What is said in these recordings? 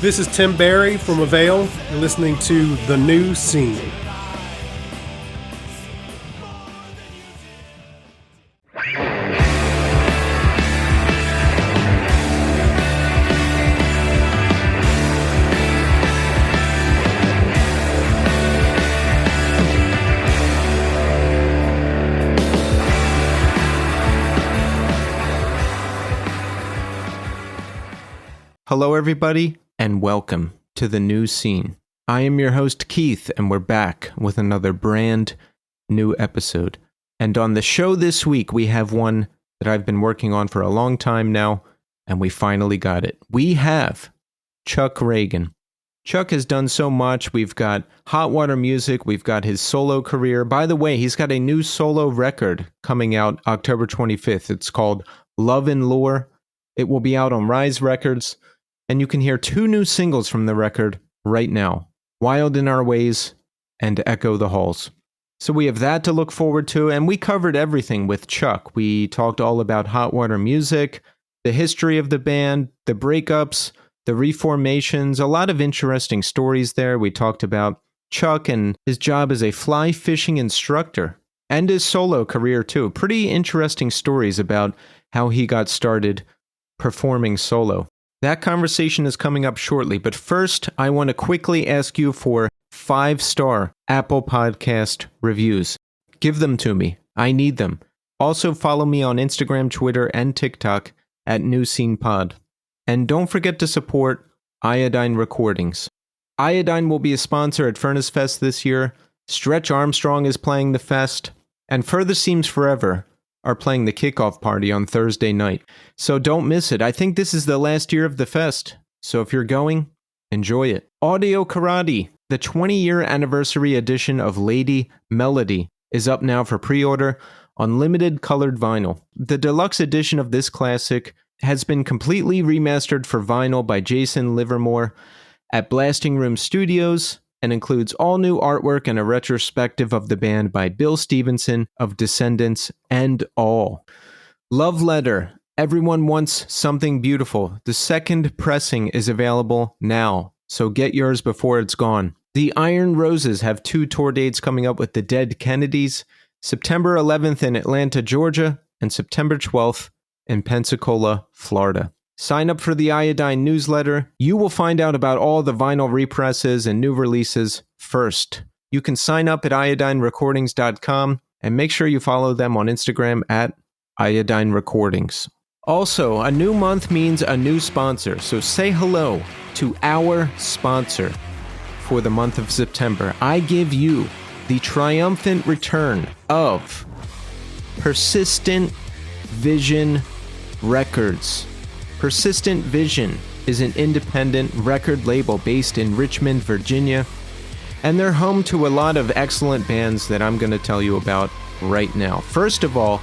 This is Tim Barry from Avail. You're listening to The New Scene. Hello, everybody, and welcome to The New Scene. I am your host, Keith, and we're back with another brand new episode. And on the show this week, we have one that I've been working on for a long time now, and we finally got it. We have Chuck Ragan. Chuck has done so much. We've got Hot Water Music. We've got his solo career. By the way, he's got a new solo record coming out October 25th. It's called Love and Lore. It will be out on Rise Records. And you can hear two new singles from the record right now, Wild in Our Ways and Echo the Halls. So we have that to look forward to, and we covered everything with Chuck. We talked all about Hot Water Music, the history of the band, the breakups, the reformations, a lot of interesting stories there. We talked about Chuck and his job as a fly fishing instructor and his solo career too. Pretty interesting stories about how he got started performing solo. That conversation is coming up shortly, but first, I want to quickly ask you for 5-star Apple Podcast reviews. Give them to me. I need them. Also, follow me on Instagram, Twitter, and TikTok at New Scene Pod. And don't forget to support Iodine Recordings. Iodine will be a sponsor at Furnace Fest this year. Stretch Armstrong is playing the fest, and Further Seems Forever are playing the kickoff party on Thursday night. So don't miss it. I think this is the last year of the fest. So if you're going, enjoy it. Audio Karate, the 20-year anniversary edition of Lady Melody, is up now for pre-order on limited colored vinyl. The deluxe edition of this classic has been completely remastered for vinyl by Jason Livermore at Blasting Room Studios, and includes all new artwork and a retrospective of the band by Bill Stevenson of Descendants and all. Love Letter, Everyone Wants Something Beautiful. The second pressing is available now, so get yours before it's gone. The Iron Roses have 2 tour dates coming up with the Dead Kennedys, September 11th in Atlanta, Georgia, and September 12th in Pensacola, Florida. Sign up for the Iodine newsletter. You will find out about all the vinyl represses and new releases first. You can sign up at iodinerecordings.com and make sure you follow them on Instagram at Iodine Recordings. Also, a new month means a new sponsor, so say hello to our sponsor for the month of September. I give you the triumphant return of Persistent Vision Records. Persistent Vision is an independent record label based in Richmond, Virginia, and they're home to a lot of excellent bands that I'm going to tell you about right now. First of all,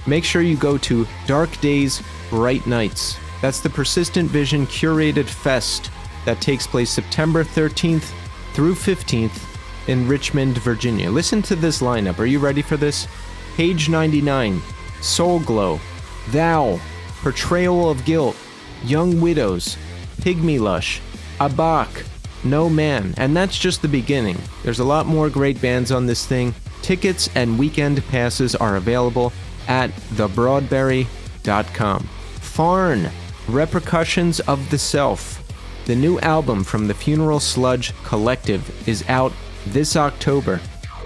make sure you go to Dark Days, Bright Nights. That's the Persistent Vision curated fest that takes place September 13th through 15th in Richmond, Virginia. Listen to this lineup. Are you ready for this? Page 99, Soul Glow, Thou, Portrayal of Guilt, Young Widows, Pygmy Lush, Abak, No Man, and that's just the beginning. There's a lot more great bands on this thing. Tickets and weekend passes are available at thebroadberry.com. Farn, Repercussions of the Self. The new album from the Funeral Sludge Collective is out this October,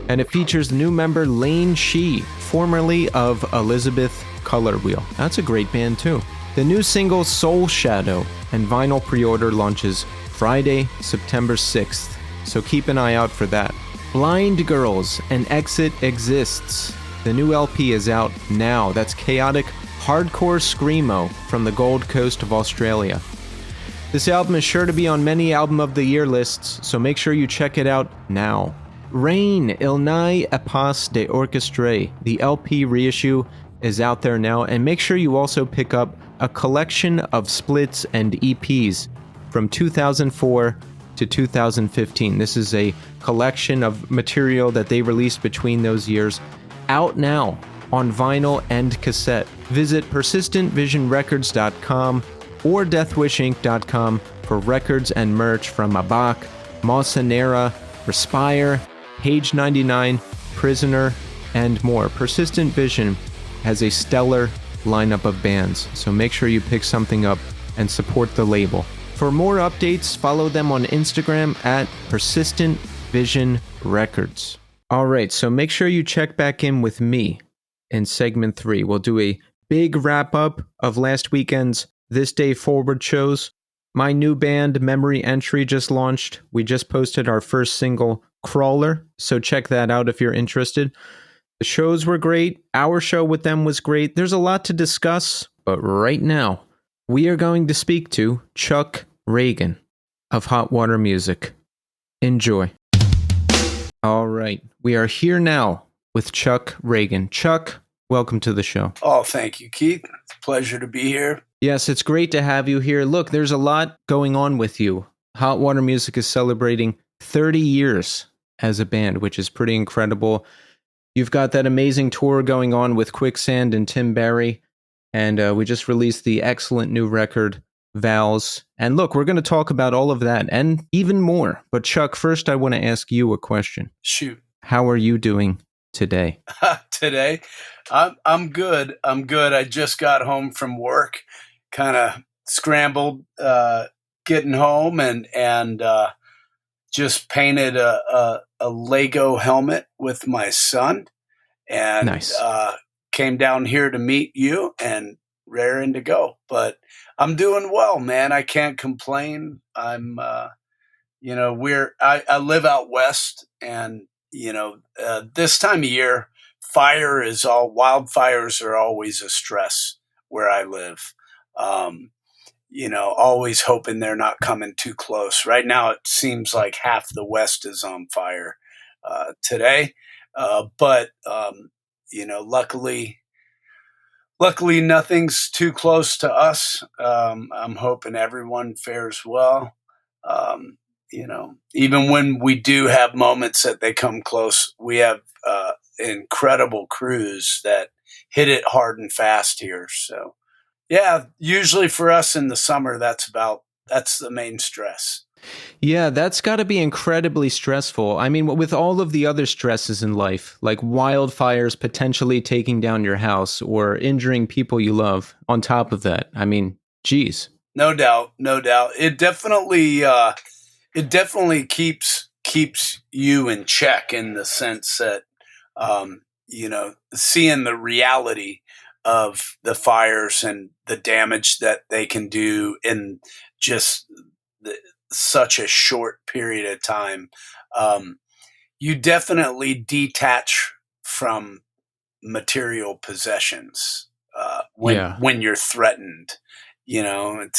and it features new member Lane Shee, formerly of Elizabeth Color Wheel. That's a great band too. The new single Soul Shadow and vinyl pre-order launches Friday, September 6th, so keep an eye out for that. Blind Girls, An Exit Exists. The new LP is out now. That's chaotic hardcore screamo from the Gold Coast of Australia. This album is sure to be on many Album of the Year lists, so make sure you check it out now. Rain, Il n'y a pas d'orchestre. The LP reissue is out there now, and make sure you also pick up a collection of splits and EPs from 2004 to 2015. This is a collection of material that they released between those years, out now on vinyl and cassette. Visit persistentvisionrecords.com or deathwishinc.com for records and merch from Abak, Mausanera, Respire, Page 99, Prisoner, and more. Persistent Vision has a stellar lineup of bands, so make sure you pick something up and support the label. For more updates, follow them on Instagram at Persistent Vision Records. All right, so make sure you check back in with me in segment 3. We'll do a big wrap-up of last weekend's This Day Forward shows. My new band, Memory Entry, just launched. We just posted our first single, Crawler, so check that out if you're interested. The shows were great. Our show with them was great. There's a lot to discuss, but right now, we are going to speak to Chuck Ragan of Hot Water Music. Enjoy. All right, we are here now with Chuck Ragan. Chuck, welcome to the show. Oh, thank you, Keith. It's a pleasure to be here. Yes, it's great to have you here. Look, there's a lot going on with you. Hot Water Music is celebrating 30 years as a band, which is pretty incredible. You've got that amazing tour going on with Quicksand and Tim Barry, and we just released the excellent new record, Vows. And look, we're going to talk about all of that and even more. But Chuck, first I want to ask you a question. Shoot. How are you doing today? Today? I'm good. I just got home from work, kind of scrambled getting home and just painted a Lego helmet with my son, and nice. Came down here to meet you and raring to go. But I'm doing well, man. I can't complain. I'm, I live out west, and this time of year, wildfires are always a stress where I live. Always hoping they're not coming too close. Right now, it seems like half the West is on fire today. But luckily nothing's too close to us. I'm hoping everyone fares well. Even when we do have moments that they come close, we have incredible crews that hit it hard and fast here. So, yeah, usually for us in the summer, that's the main stress. Yeah, that's got to be incredibly stressful. I mean, with all of the other stresses in life, like wildfires potentially taking down your house or injuring people you love on top of that. I mean, geez. No doubt. It definitely keeps you in check in the sense that, seeing the reality of the fires and the damage that they can do in just such a short period of time. You definitely detach from material possessions when you're threatened. You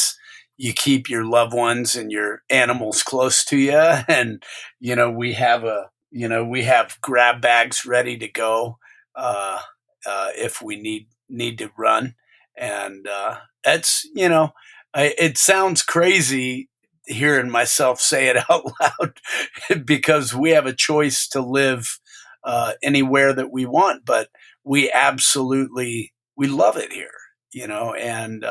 keep your loved ones and your animals close to you, and we have grab bags ready to go if we need to run. And that's it sounds crazy hearing myself say it out loud because we have a choice to live anywhere that we want, but we love it here, and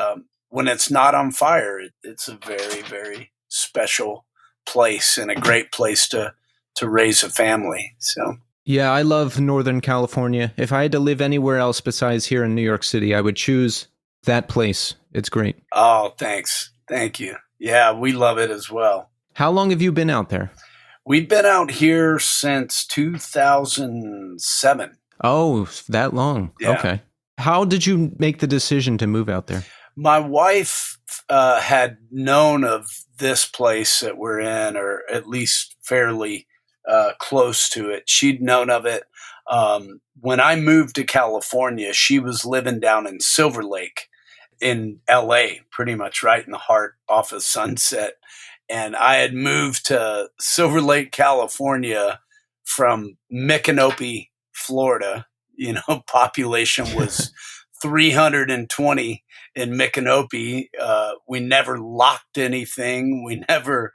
when it's not on fire, it's a very, very special place and a great place to raise a family. So. Yeah, I love Northern California. If I had to live anywhere else besides here in New York City, I would choose that place. It's great. Oh, thanks. Thank you. Yeah, we love it as well. How long have you been out there? We've been out here since 2007. Oh, that long. Yeah. Okay. How did you make the decision to move out there? My wife had known of this place that we're in, or at least fairly close to it. She'd known of it. When I moved to California, she was living down in Silver Lake in LA, pretty much right in the heart off of Sunset. And I had moved to Silver Lake, California from Micanopy, Florida. Population was 320 in Micanopy. We never locked anything. We never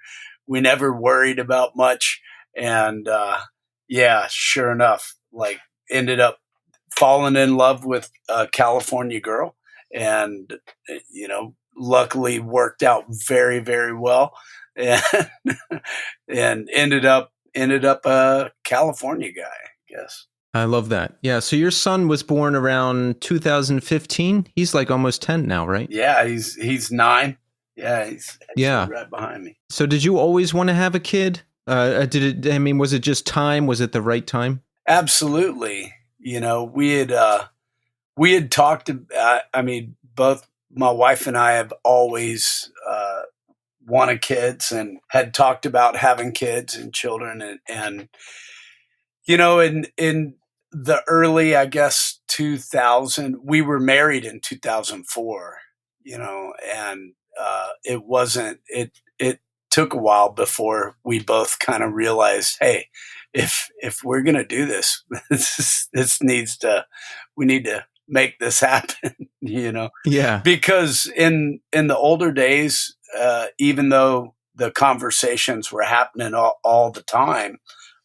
worried about much. And sure enough, ended up falling in love with a California girl, and luckily worked out very, very well, and and ended up a California guy, I guess. I love that. Yeah. So your son was born around 2015. He's like almost 10 now, right? Yeah, he's 9. Yeah, he's Yeah. actually right behind me. So did you always want to have a kid? Was it just time? Was it the right time? Absolutely. You know, we had talked. I mean, both my wife and I have always wanted kids and had talked about having kids and children, and you know, in the early, I guess, 2000, we were married in 2004. You know, and it wasn't it. It took a while before we both kind of realized, hey, if we're gonna do this, this needs to we need to make this happen. You know, Yeah. because in the older days, even though the conversations were happening all the time,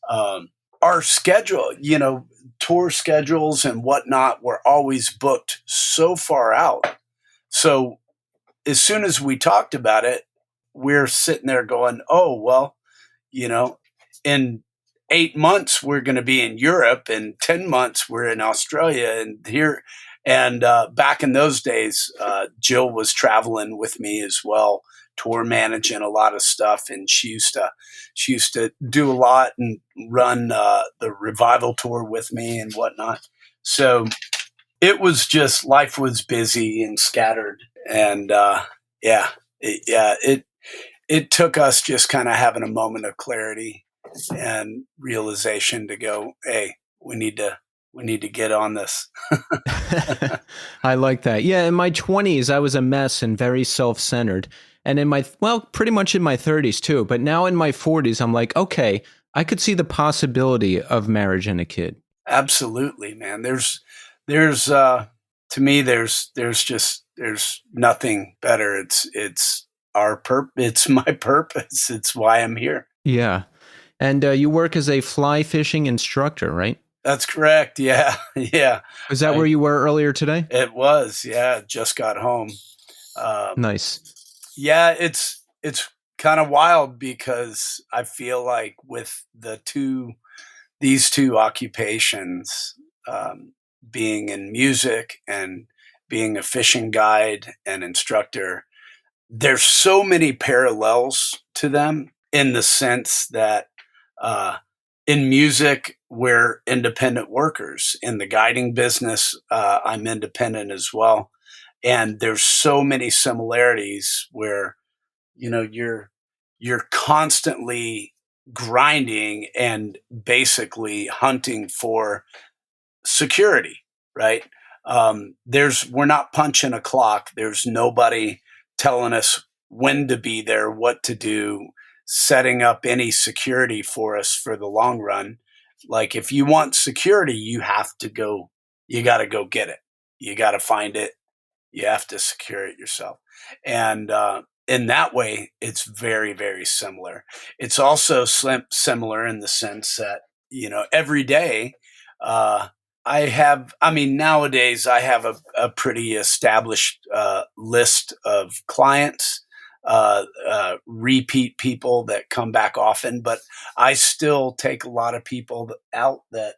um, our schedule, you know, tour schedules and whatnot were always booked so far out. So as soon as we talked about it, we're sitting there going, oh, well, you know, in 8 months, we're going to be in Europe. In 10 months, we're in Australia and here. And back in those days, Jill was traveling with me as well, tour managing a lot of stuff. And she used to do a lot and run the revival tour with me and whatnot. So it was just, life was busy and scattered. And it took us just kind of having a moment of clarity and realization to go, hey, we need to get on this. I like that. Yeah, in my 20s, I was a mess and very self-centered. And pretty much in my 30s too. But now in my 40s, I'm like, okay, I could see the possibility of marriage and a kid. Absolutely, man. There's to me, there's nothing better. It's it's my purpose. It's why I'm here. Yeah. And you work as a fly fishing instructor, right? That's correct. Yeah. Yeah. Is that where you were earlier today? It was. Yeah. Just got home. Nice. Yeah. It's kind of wild because I feel like with these two occupations, being in music and being a fishing guide and instructor, there's so many parallels to them in the sense that in music, we're independent workers. In the guiding business, I'm independent as well. And there's so many similarities where, you know, you're constantly grinding and basically hunting for security, right? We're not punching a clock. There's nobody telling us when to be there, what to do, setting up any security for us for the long run. Like if you want security, you got to go get it. You got to find it. You have to secure it yourself. And in that way, it's very, very similar. It's also similar in the sense that, you know, every day, nowadays I have a pretty established list of clients, repeat people that come back often, but I still take a lot of people out that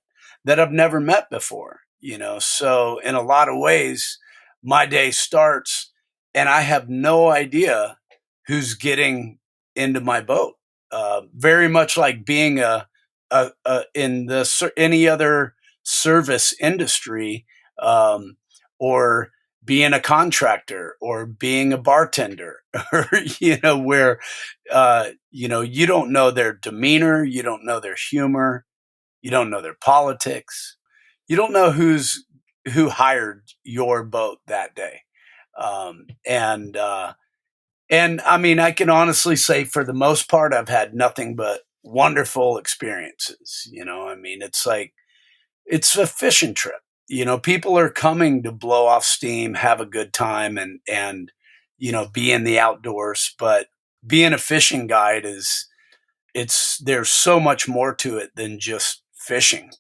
I've never met before, you know. So in a lot of ways, my day starts and I have no idea who's getting into my boat. Very much like being in any other service industry, or being a contractor or being a bartender, or you know, where you know, you don't know their demeanor, you don't know their humor, you don't know their politics, you don't know who hired your boat that day. And I mean, I can honestly say for the most part, I've had nothing but wonderful experiences. You know, I mean, it's like, it's a fishing trip. You know, people are coming to blow off steam, have a good time, and you know, be in the outdoors. But being a fishing guide there's so much more to it than just fishing.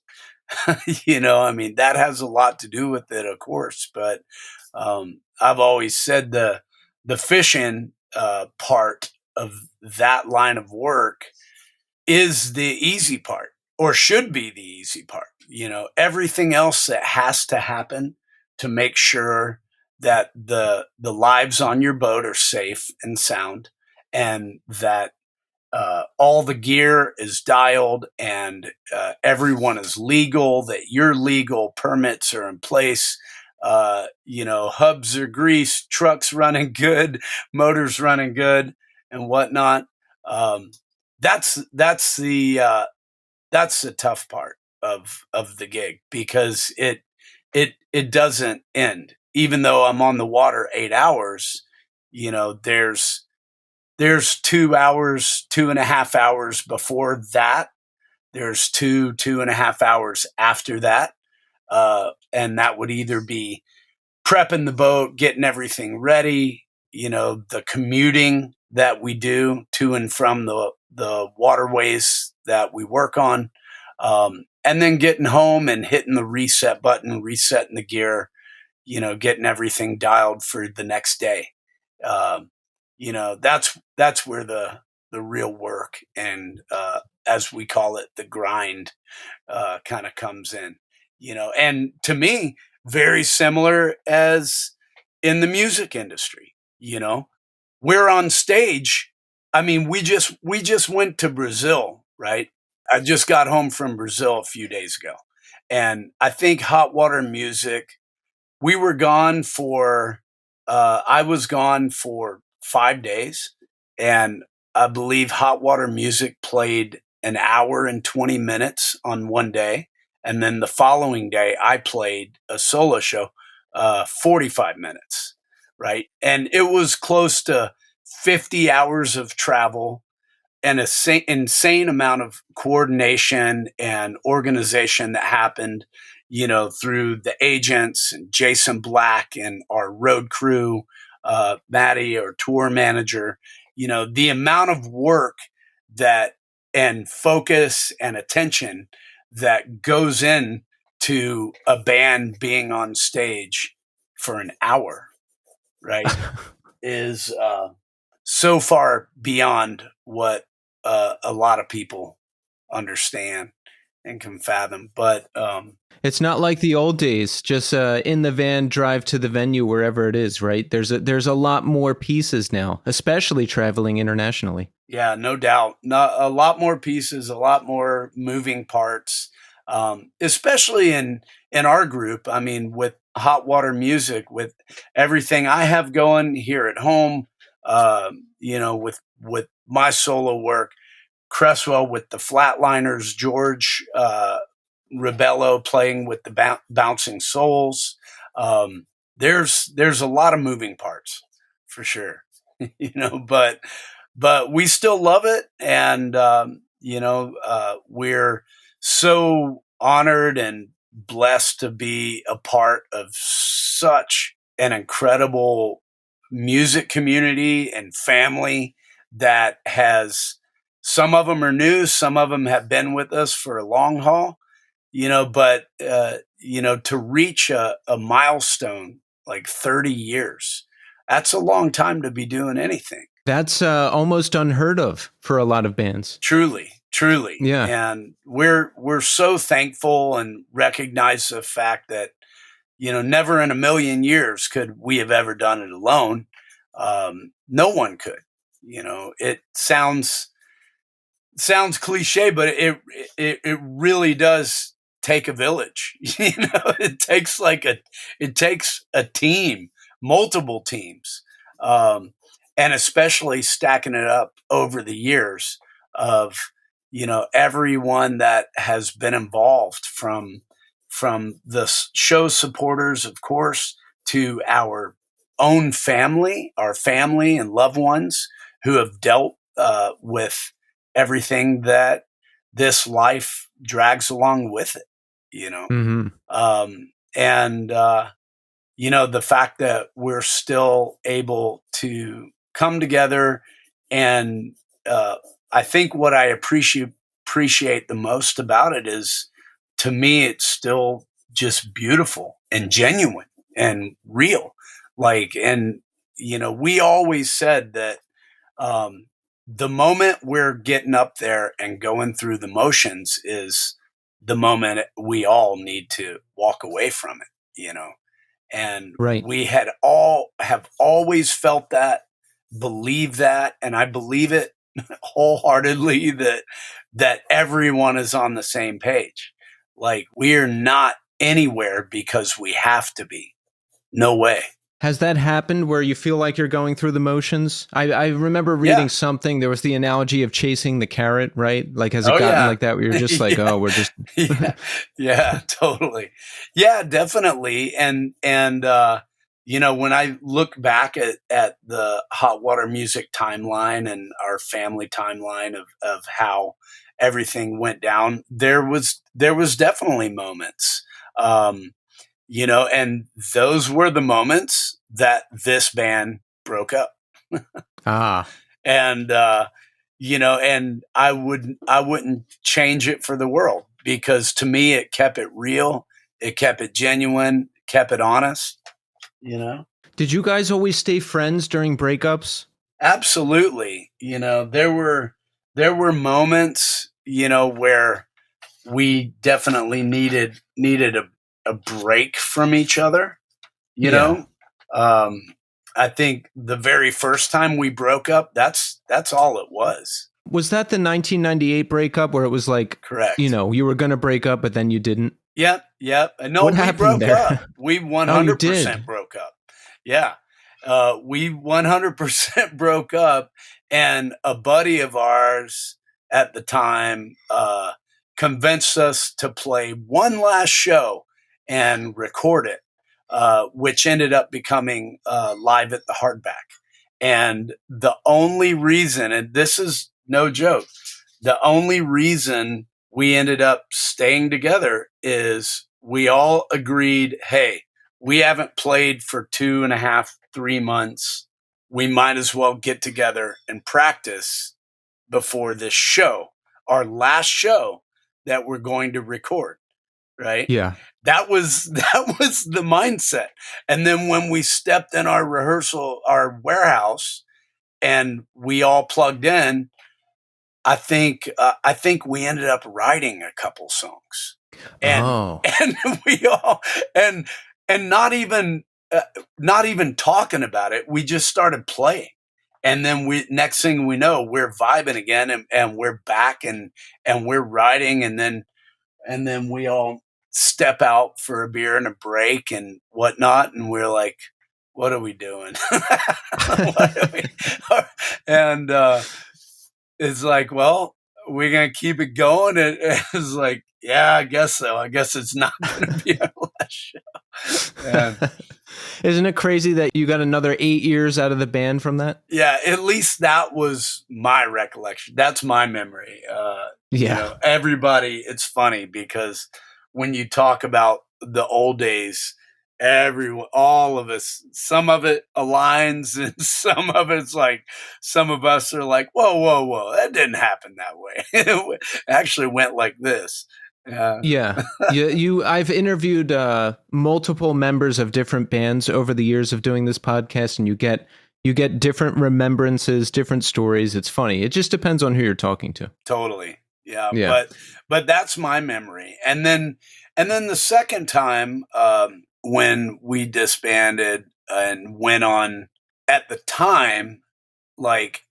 You know, I mean, that has a lot to do with it, of course. But I've always said the fishing part of that line of work is the easy part, or should be the easy part. Everything else that has to happen to make sure that the lives on your boat are safe and sound, and that all the gear is dialed, and everyone is legal, that you're legal, permits are in place, hubs are greased, trucks running good, motors running good, and whatnot. That's the tough part of the gig, because it doesn't end. Even though I'm on the water 8 hours, there's 2 hours, 2.5 hours before that. There's 2.5 hours after that. And that would either be prepping the boat, getting everything ready, the commuting that we do to and from the waterways that we work on, and then getting home and hitting the reset button, resetting the gear, getting everything dialed for the next day. That's where the real work, and as we call it, the grind, kind of comes in. And to me, very similar as in the music industry. We're on stage. I mean, we just went to Brazil, right? I just got home from Brazil a few days ago, and I think Hot Water Music, we were gone for I was gone for 5 days, and I believe Hot Water Music played an hour and 20 minutes on one day, and then the following day I played a solo show, 45 minutes, right? And it was close to 50 hours of travel, and an insane amount of coordination and organization that happened, through the agents and Jason Black and our road crew, Maddie, our tour manager. The amount of work that, and focus and attention that goes in to a band being on stage for an hour, right, is so far beyond what a lot of people understand and can fathom. But it's not like the old days, just in the van, drive to the venue wherever it is, right? There's a lot more pieces now, especially traveling internationally. Yeah, no doubt. A lot more pieces, a lot more moving parts, especially in our group. I mean, with Hot Water Music, with everything I have going here at home, with my solo work, Cresswell with the Flatliners, George Rebello playing with the Bouncing Souls. There's a lot of moving parts for sure, but we still love it. And, we're so honored and blessed to be a part of such an incredible music community and family that has, some of them are new, some of them have been with us for a long haul, but, to reach a milestone like 30 years, that's a long time to be doing anything. That's almost unheard of for a lot of bands. Truly. Yeah. And we're so thankful and recognize the fact that, never in a million years could we have ever done it alone. No one could. It sounds cliche, but it really does take a village. It takes a team, multiple teams, and especially stacking it up over the years of, everyone that has been involved, from the show supporters, of course, to our own family, our family and loved ones who have dealt with everything that this life drags along with it, Mm-hmm. And the fact that we're still able to come together, and I think what I appreciate the most about it is, to me, it's still just beautiful and genuine and real. And we always said that the moment we're getting up there and going through the motions is the moment we all need to walk away from it. And Right. we have always felt that, believe that, and I believe it wholeheartedly that everyone is on the same page. Like, we're not anywhere because we have to be. No way. Has that happened where you feel like you're going through the motions? I remember reading something. There was the analogy of chasing the carrot, right? Like, has it gotten like that where you're just like, oh, we're just yeah, totally. Yeah, definitely. And when I look back at the Hot Water Music timeline and our family timeline of how everything went down, there was definitely moments. And those were the moments that this band broke up. And and I wouldn't change it for the world, because to me it kept it real, it kept it genuine, kept it honest. Did you guys always stay friends during breakups? Absolutely. There were moments, where we definitely needed a break from each other. I think the very first time we broke up, that's all it was. Was that the 1998 breakup where it was like, correct? You were going to break up, but then you didn't? Yep. No, what we happened broke there? up. We 100% broke up. Yeah. We 100% broke up, and a buddy of ours at the time convinced us to play one last show and record it, which ended up becoming Live at the Hardback. And the only reason, and this is no joke, the only reason we ended up staying together is we all agreed, hey, we haven't played for 2.5, 3 months. We might as well get together and practice before this show, our last show that we're going to record. Right? Yeah. That was the mindset. And then when we stepped in our warehouse, and we all plugged in, I think we ended up writing a couple songs, and we all and not even talking about it. We just started playing, and then next thing we know, we're vibing again, and we're back, and we're writing, and then we all step out for a beer and a break and whatnot, and we're like, what are we doing? And it's like, well, we're going to keep it going. And it's like, yeah, I guess so. I guess it's not going to be our last show. And isn't it crazy that you got another 8 years out of the band from that? Yeah, at least that was my recollection. That's my memory. Everybody, it's funny because when you talk about the old days, all of us, some of it aligns, and some of it's like, some of us are like, whoa, that didn't happen that way. It actually went like this. I've interviewed multiple members of different bands over the years of doing this podcast, and you get different remembrances, different stories. It's funny. It just depends on who you're talking to. Totally. Yeah. But that's my memory. And then the second time, when we disbanded and went on, at the time, like,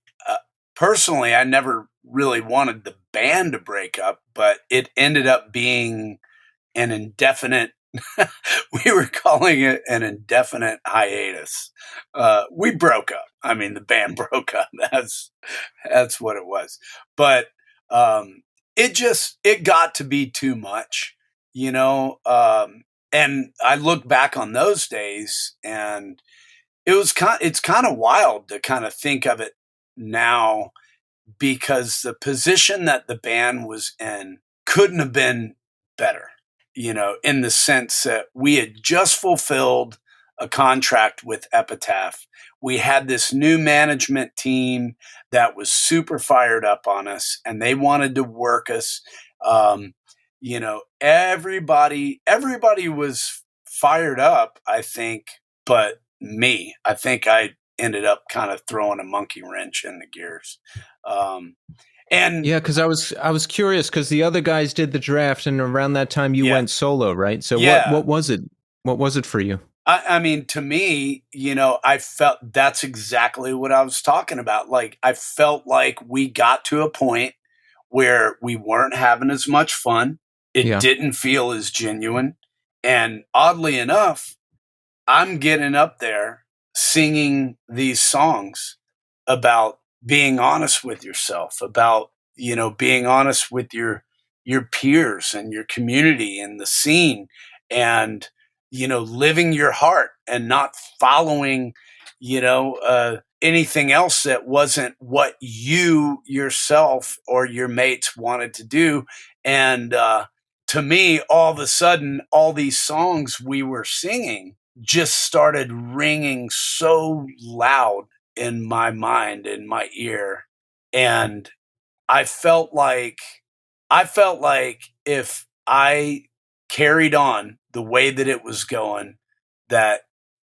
personally, I never really wanted the band to break up, but it ended up being an indefinite, we were calling it an indefinite hiatus. We broke up. I mean, the band broke up. That's what it was. But it got to be too much, and I look back on those days, and it's kind of wild to kind of think of it now, because the position that the band was in couldn't have been better, in the sense that we had just fulfilled a contract with Epitaph. We had this new management team that was super fired up on us, and they wanted to work us. Everybody was fired up, I think, but me. I think I ended up kind of throwing a monkey wrench in the gears. And yeah, because I was curious because the other guys did the draft, and around that time you went solo, right? So what was it? What was it for you? I mean, to me, I felt that's exactly what I was talking about. Like, I felt like we got to a point where we weren't having as much fun. It didn't feel as genuine. And oddly enough, I'm getting up there singing these songs about being honest with yourself, about, being honest with your peers and your community and the scene, and, living your heart and not following, anything else that wasn't what you yourself or your mates wanted to do. And to me, all of a sudden, all these songs we were singing just started ringing so loud in my mind, in my ear. And I felt like if I carried on the way that it was going, that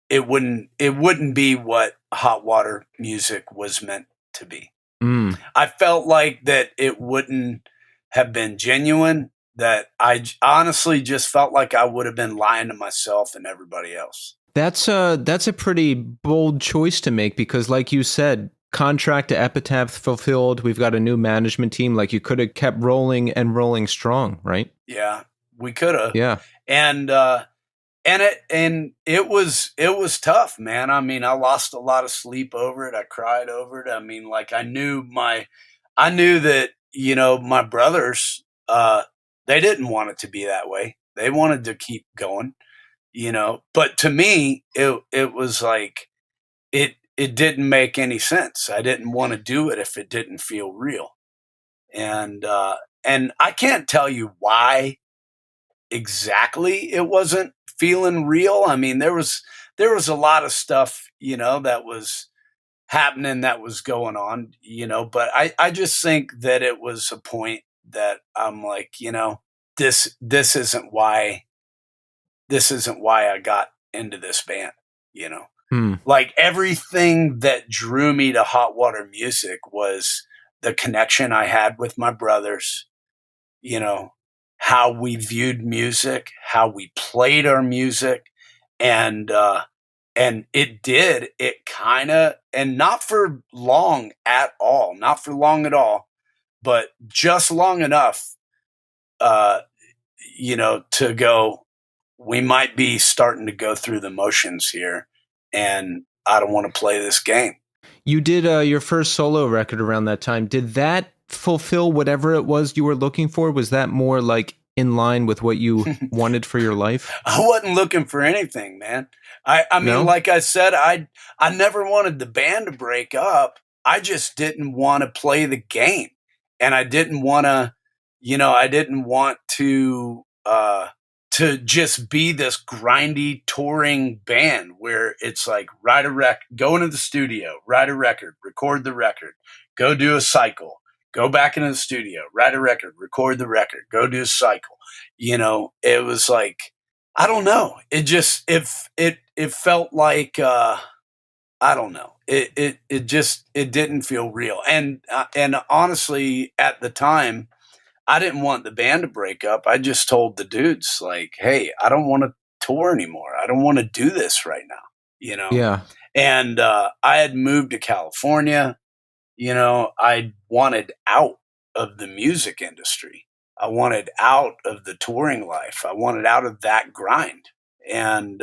it wouldn't be what hot water music was meant to be. I felt like that it wouldn't have been genuine, that I honestly just felt like I would have been lying to myself and everybody else. That's a pretty bold choice to make because, like you said, contract to Epitaph fulfilled. We've got a new management team. Like, you could have kept rolling and rolling strong, right? Yeah, we could have. Yeah, and it was tough, man. I mean, I lost a lot of sleep over it. I cried over it. I mean, like, I knew that my brothers, they didn't want it to be that way. They wanted to keep going. But to me, it was like, it didn't make any sense. I didn't want to do it if it didn't feel real. And I can't tell you why exactly it wasn't feeling real. I mean, there was a lot of stuff, that was happening, that was going on, but I just think that it was a point that I'm like, this isn't why I got into this band, Like, everything that drew me to hot water music was the connection I had with my brothers, how we viewed music, how we played our music. And it kind of, and not for long at all, but just long enough, to go, we might be starting to go through the motions here, and I don't want to play this game. You did your first solo record around that time. Did that fulfill whatever it was you were looking for? Was that more like in line with what you wanted for your life? I wasn't looking for anything, man. I mean, No? like I said, I never wanted the band to break up. I just didn't want to play the game. And I didn't want to, to just be this grindy touring band where it's like, write a record, go into the studio, write a record, record the record, go do a cycle, go back into the studio, write a record, record the record, go do a cycle. It was like, I don't know. It just, it felt like, I don't know. It didn't feel real. And honestly, at the time, I didn't want the band to break up. I just told the dudes, like, hey, I don't want to tour anymore. I don't want to do this right now, Yeah. And I had moved to California. I wanted out of the music industry. I wanted out of the touring life. I wanted out of that grind. And,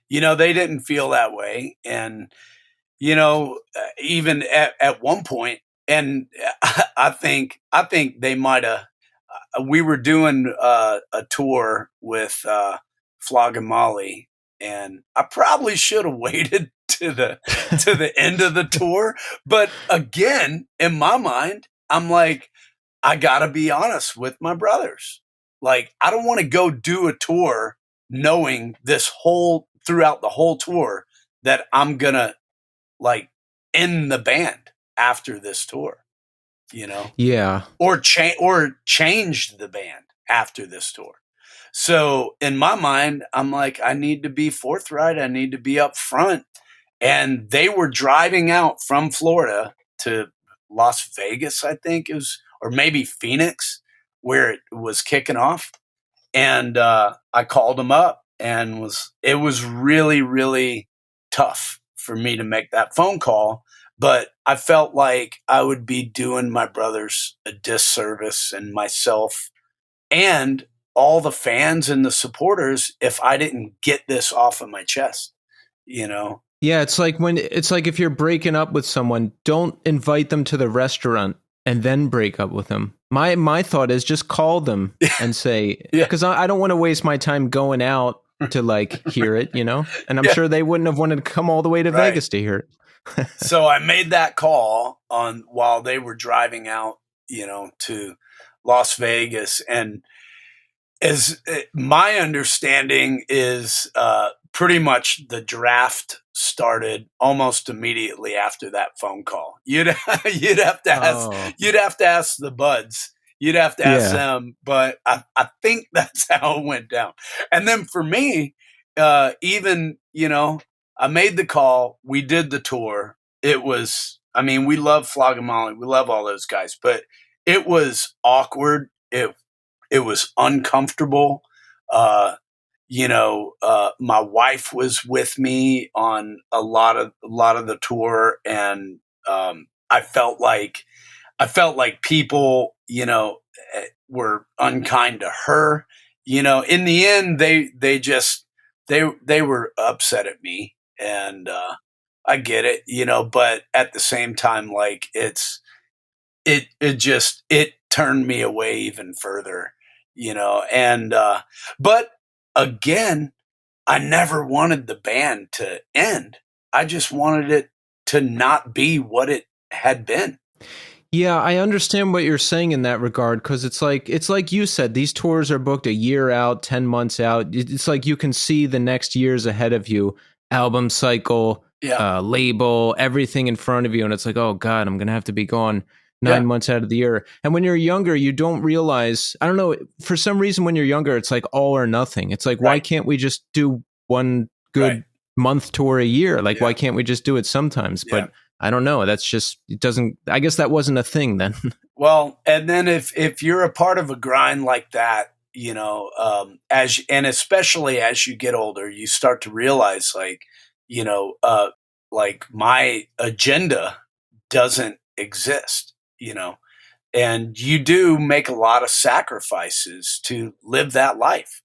they didn't feel that way. And, even at one point, and I think they might have, we were doing a tour with Flog and Molly, and I probably should have waited to the end of the tour. But again, in my mind, I'm like, I gotta be honest with my brothers. Like, I don't want to go do a tour knowing throughout the whole tour that I'm gonna, like, end the band after this tour, Yeah. or change the band after this tour. So in my mind, I'm like, I need to be forthright. I need to be upfront. and they were driving out from Florida to Las Vegas, I think it was, or maybe Phoenix, where it was kicking off. And I called them up, and it was really, really tough for me to make that phone call. But I felt like I would be doing my brothers a disservice and myself and all the fans and the supporters if I didn't get this off of my chest, you know? Yeah, it's like if you're breaking up with someone, don't invite them to the restaurant and then break up with them. My thought is just call them and say, because I don't want to waste my time going out to like hear it, you know? And I'm sure they wouldn't have wanted to come all the way to Vegas to hear it. So I made that call while they were driving out, to Las Vegas. And as my understanding is, pretty much the draft started almost immediately after that phone call. You'd have to ask the buds. You'd have to ask them, but I think that's how it went down. And then for me, even, I made the call. We did the tour. It was, we love Flog and Molly. We love all those guys, but it was awkward. It was uncomfortable. My wife was with me on a lot of the tour, and I felt like people, were unkind to her. In the end, they were upset at me, and I get it, but at the same time, like it turned me away even further, and but again, I never wanted the band to end. I just wanted it to not be what it had been. Yeah, I understand what you're saying in that regard, because it's like you said, these tours are booked a year out, 10 months out. It's like you can see the next years ahead of you, album cycle, label, everything in front of you. And it's like, oh God, I'm going to have to be gone 9 months out of the year. And when you're younger, you don't realize, I don't know, for some reason when you're younger, it's like all or nothing. It's like, why can't we just do one good month tour a year? Like, why can't we just do it sometimes? But I don't know. That's just, it doesn't, I guess that wasn't a thing then. Well, and then if you're a part of a grind like that, especially as you get older, you start to realize like my agenda doesn't exist, and you do make a lot of sacrifices to live that life.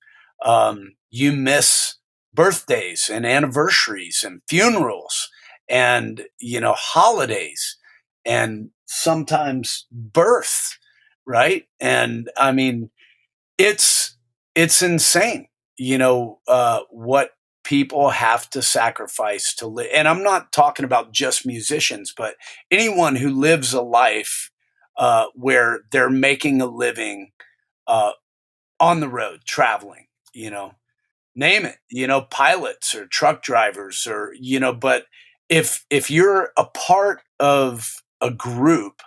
You miss birthdays and anniversaries and funerals and, holidays and sometimes birth. Right. And it's insane, what people have to sacrifice to live. And I'm not talking about just musicians, but anyone who lives a life where they're making a living on the road, traveling, name it, pilots or truck drivers or, but if you're a part of a group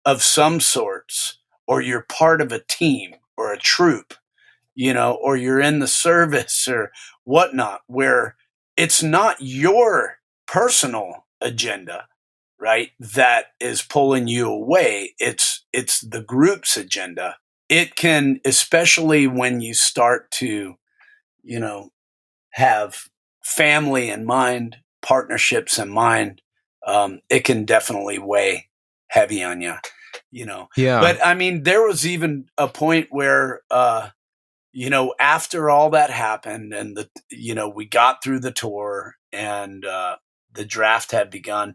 of some sorts, or you're part of a team or a troop, or you're in the service or whatnot, where it's not your personal agenda, right, that is pulling you away. It's the group's agenda. It can, especially when you start to, have family in mind, partnerships in mind, it can definitely weigh heavy on you, Yeah. But there was even a point where, after all that happened and we got through the tour and the draft had begun,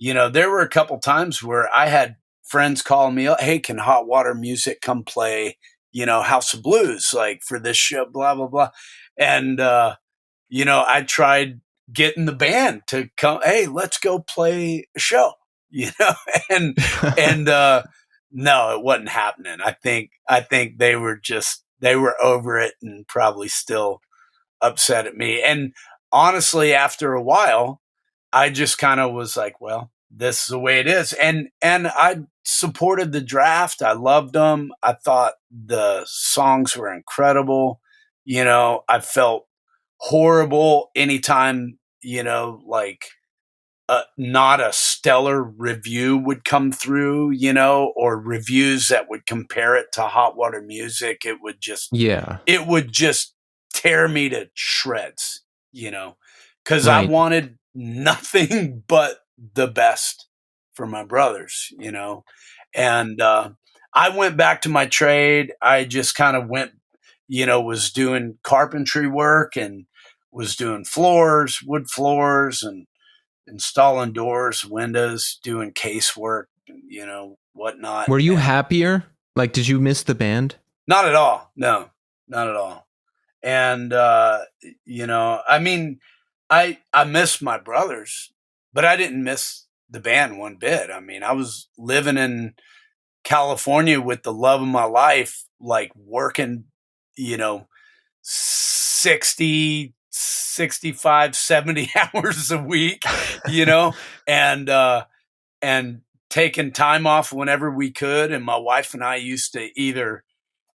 there were a couple times where I had friends call me, hey, can Hot Water Music come play, House of Blues, like for this show, blah, blah, blah. And, I tried getting the band to come, hey, let's go play a show, and, no, it wasn't happening. I think they were over it and probably still upset at me. And honestly, after a while, I just kind of was like, well, this is the way it is. And I supported the draft. I loved them. I thought the songs were incredible. I felt horrible anytime, like not a stellar review would come through, or reviews that would compare it to Hot Water Music. It would just Yeah. tear me to shreds, because I Right. wanted nothing but the best for my brothers, and I went back to my trade. I just kind of went, was doing carpentry work and was doing wood floors, and installing doors, windows, doing casework, whatnot. Were you happier? Like, did you miss the band? Not at all. No, not at all. And, I mean, I miss my brothers, but I didn't miss the band one bit. I mean, I was living in California with the love of my life, like working, 60, 65, 70 hours a week, and, and taking time off whenever we could. And my wife and I used to either,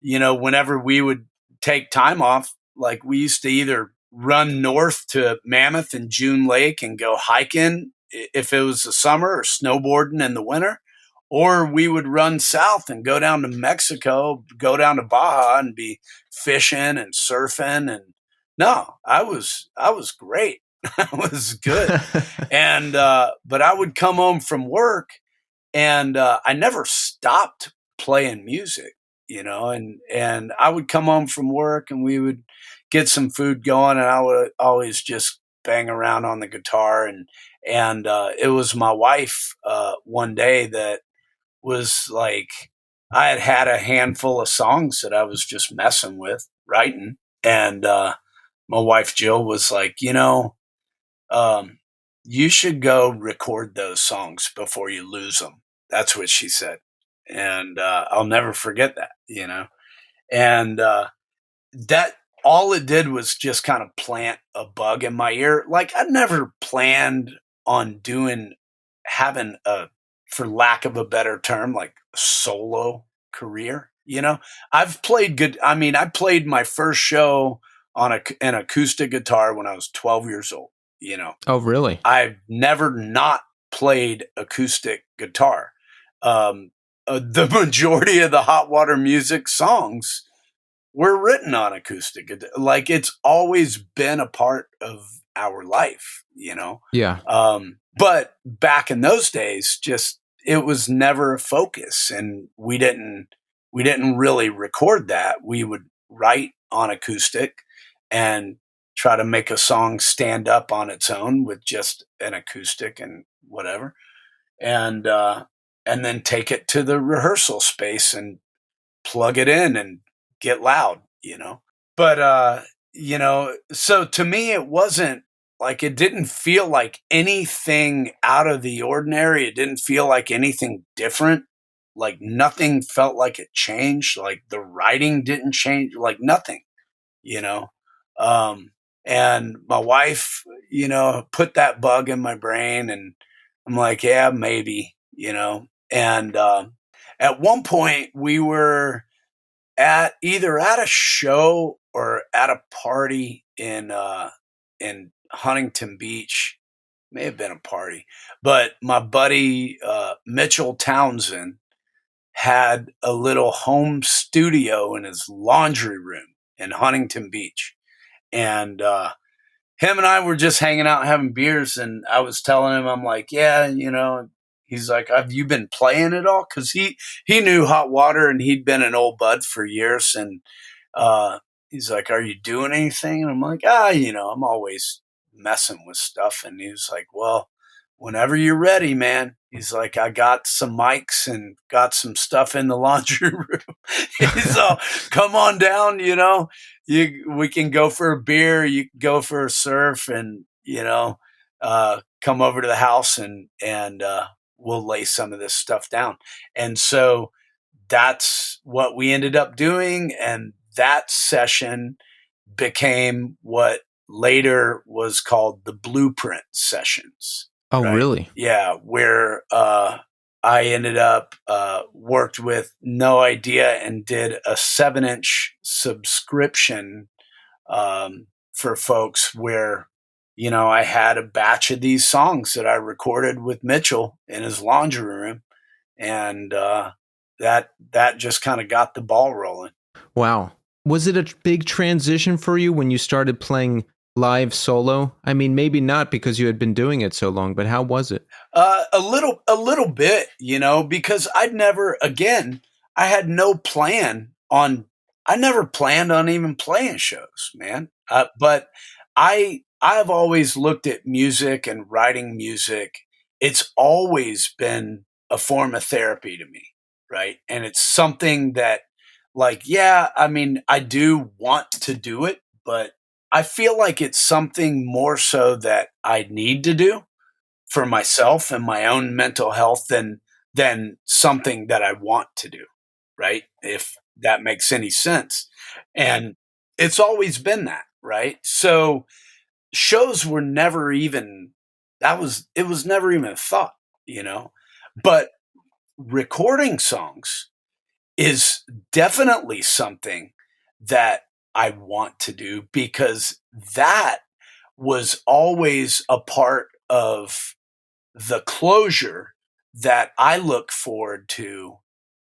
whenever we would take time off, like we used to either run north to Mammoth and June Lake and go hiking if it was the summer, or snowboarding in the winter, or we would run south and go down to Mexico, go down to Baja and be fishing and surfing. And no, I was great. I was good. And, but I would come home from work, and I never stopped playing music, and I would come home from work and we would get some food going, and I would always just bang around on the guitar. And it was my wife one day that was like, I had a handful of songs that I was just messing with, writing. And my wife, Jill, was like, you should go record those songs before you lose them. That's what she said. And I'll never forget that, And that, all it did was just kind of plant a bug in my ear. Like, I never planned on having a, for lack of a better term, like a solo career. I've played good. I mean, I played my first show on an acoustic guitar when I was 12 years old. Oh, really? I've never not played acoustic guitar. The majority of the Hot Water Music songs were written on acoustic. Like, it's always been a part of our life, Yeah. But back in those days, just, it was never a focus, and we didn't really record that. We would write on acoustic and try to make a song stand up on its own with just an acoustic and whatever. And then take it to the rehearsal space and plug it in and get loud, But, so to me, it wasn't like, it didn't feel like anything out of the ordinary. It didn't feel like anything different. Like, nothing felt like it changed. Like, the writing didn't change, like nothing, And my wife, put that bug in my brain, and I'm like, yeah, maybe, And at one point, we were either at a show or at a party in Huntington Beach. May have been a party, but my buddy Mitchell Townsend had a little home studio in his laundry room in Huntington Beach. And him and I were just hanging out having beers, and I was telling him, I'm like, yeah, he's like, have you been playing at all? Because he knew Hot Water, and he'd been an old bud for years. And he's like, are you doing anything? And I'm like, I'm always messing with stuff. And he was like, well, whenever you're ready, man. He's like, I got some mics and got some stuff in the laundry room. He's all, come on down, we can go for a beer, you can go for a surf, and, come over to the house, and we'll lay some of this stuff down. And so that's what we ended up doing. And that session became what later was called the Blueprint Sessions. Oh, Right? really? Yeah, where I ended up worked with No Idea and did a 7-inch subscription for folks where I had a batch of these songs that I recorded with Mitchell in his laundry room, and that just kind of got the ball rolling. Wow. Was it a big transition for you when you started playing live solo? I mean, maybe not because you had been doing it so long, but how was it? A little bit, because I had no plan on. I never planned on even playing shows, man. But I've always looked at music and writing music. It's always been a form of therapy to me, right? And it's something that, like, yeah, I mean, I do want to do it, but I feel like it's something more so that I need to do for myself and my own mental health than something that I want to do, right? If that makes any sense. And it's always been that, right? So shows were never even it was never even a thought, you know. But recording songs is definitely something that I want to do because that was always a part of the closure that I look forward to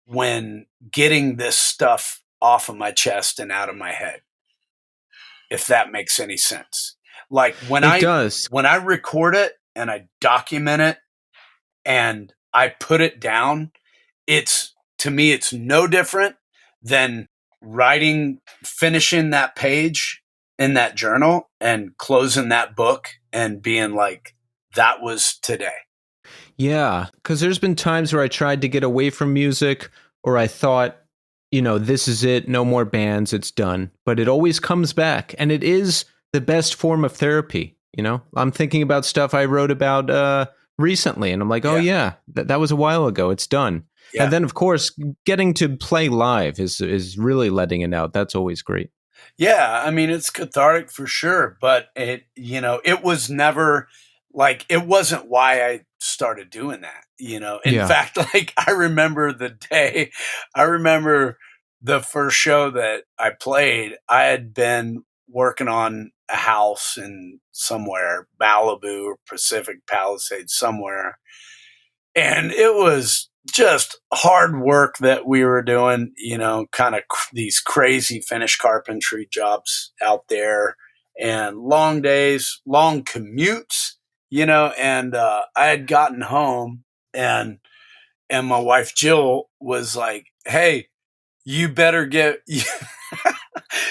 when getting this stuff off of my chest and out of my head, if that makes any sense. Like It does. when I record it and I document it and I put it down, to me it's no different than finishing that page in that journal and closing that book and being like, that was today. Yeah, because there's been times where I tried to get away from music or I thought, this is it, no more bands, it's done. But it always comes back, and it is the best form of therapy. I'm thinking about stuff I wrote about recently, and I'm like, oh yeah, that was a while ago, it's done. Yeah. And then, of course, getting to play live is really letting it out. That's always great. Yeah, I mean, it's cathartic for sure, but it was never like, it wasn't why I started doing that, In fact, like I remember the first show that I played, I had been working on a house in somewhere, Malibu or Pacific Palisades somewhere. And it was just hard work that we were doing, kind of these crazy finish carpentry jobs out there and long days, long commutes, and I had gotten home and my wife Jill was like, "Hey, you better get,"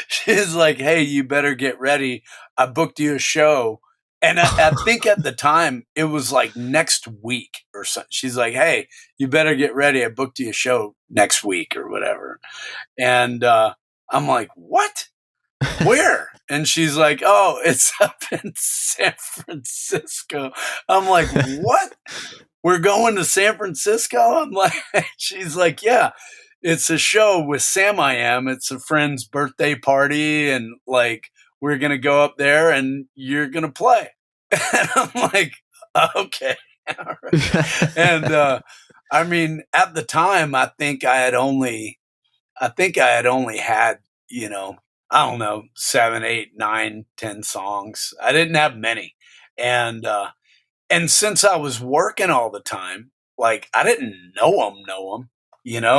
she's like, "Hey, you better get ready. I booked you a show." And I think at the time it was like next week or something. She's like, "Hey, you better get ready. I booked you a show next week or whatever." And I'm like, "What? Where?" And she's like, "Oh, it's up in San Francisco." I'm like, "What? We're going to San Francisco?" I'm like, she's like, "Yeah, it's a show with Sam I Am. It's a friend's birthday party, and like we're gonna go up there and you're gonna play." And I'm like, "Okay." All right. And I mean, at the time I think I had only had, I don't know, 7, 8, 9, 10 songs. I didn't have many. And since I was working all the time, like I didn't know them,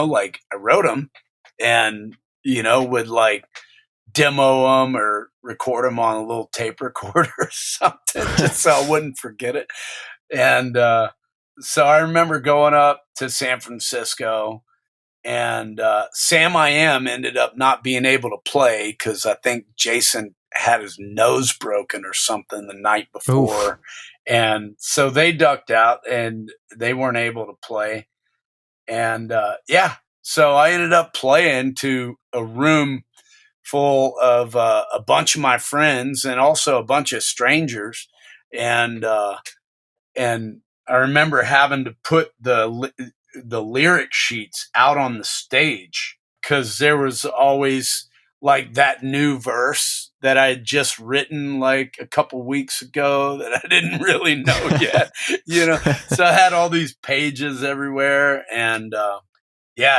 like I wrote them and, would like demo them or record them on a little tape recorder or something just so I wouldn't forget it. And so I remember going up to San Francisco and Sam I Am ended up not being able to play because I think Jason had his nose broken or something the night before. Oof. And so they ducked out and they weren't able to play. And so I ended up playing to a room full of a bunch of my friends and also a bunch of strangers. And I remember having to put the lyric sheets out on the stage because there was always like that new verse that I had just written like a couple weeks ago that I didn't really know yet, So I had all these pages everywhere and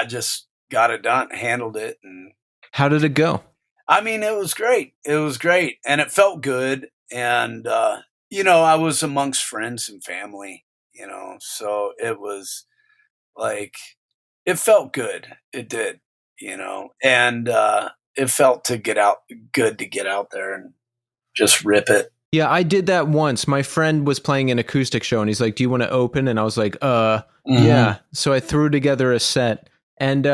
just got it done, handled it. And how did it go? I mean, it was great. It was great. And it felt good. And, I was amongst friends and family, so it was like, it felt good. It did, and, it felt good to get out there and just rip it. Yeah, I did that once. My friend was playing an acoustic show and he's like, "Do you want to open?" And I was like, yeah. So I threw together a set and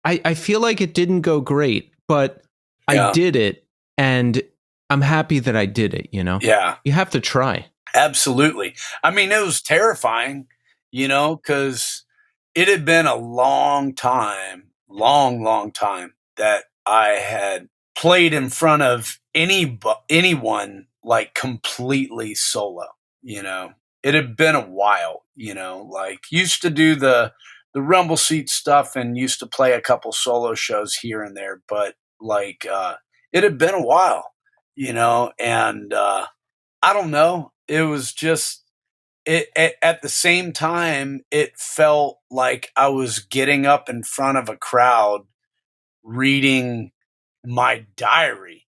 I feel like it didn't go great, but I did it and I'm happy that I did it, Yeah. You have to try. Absolutely. I mean, it was terrifying, because it had been a long time, long time that I had played in front of anyone like completely solo, It had been a while, like used to do the rumble seat stuff and used to play a couple solo shows here and there, but like it had been a while, and I don't know. It was just at the same time, it felt like I was getting up in front of a crowd reading my diary,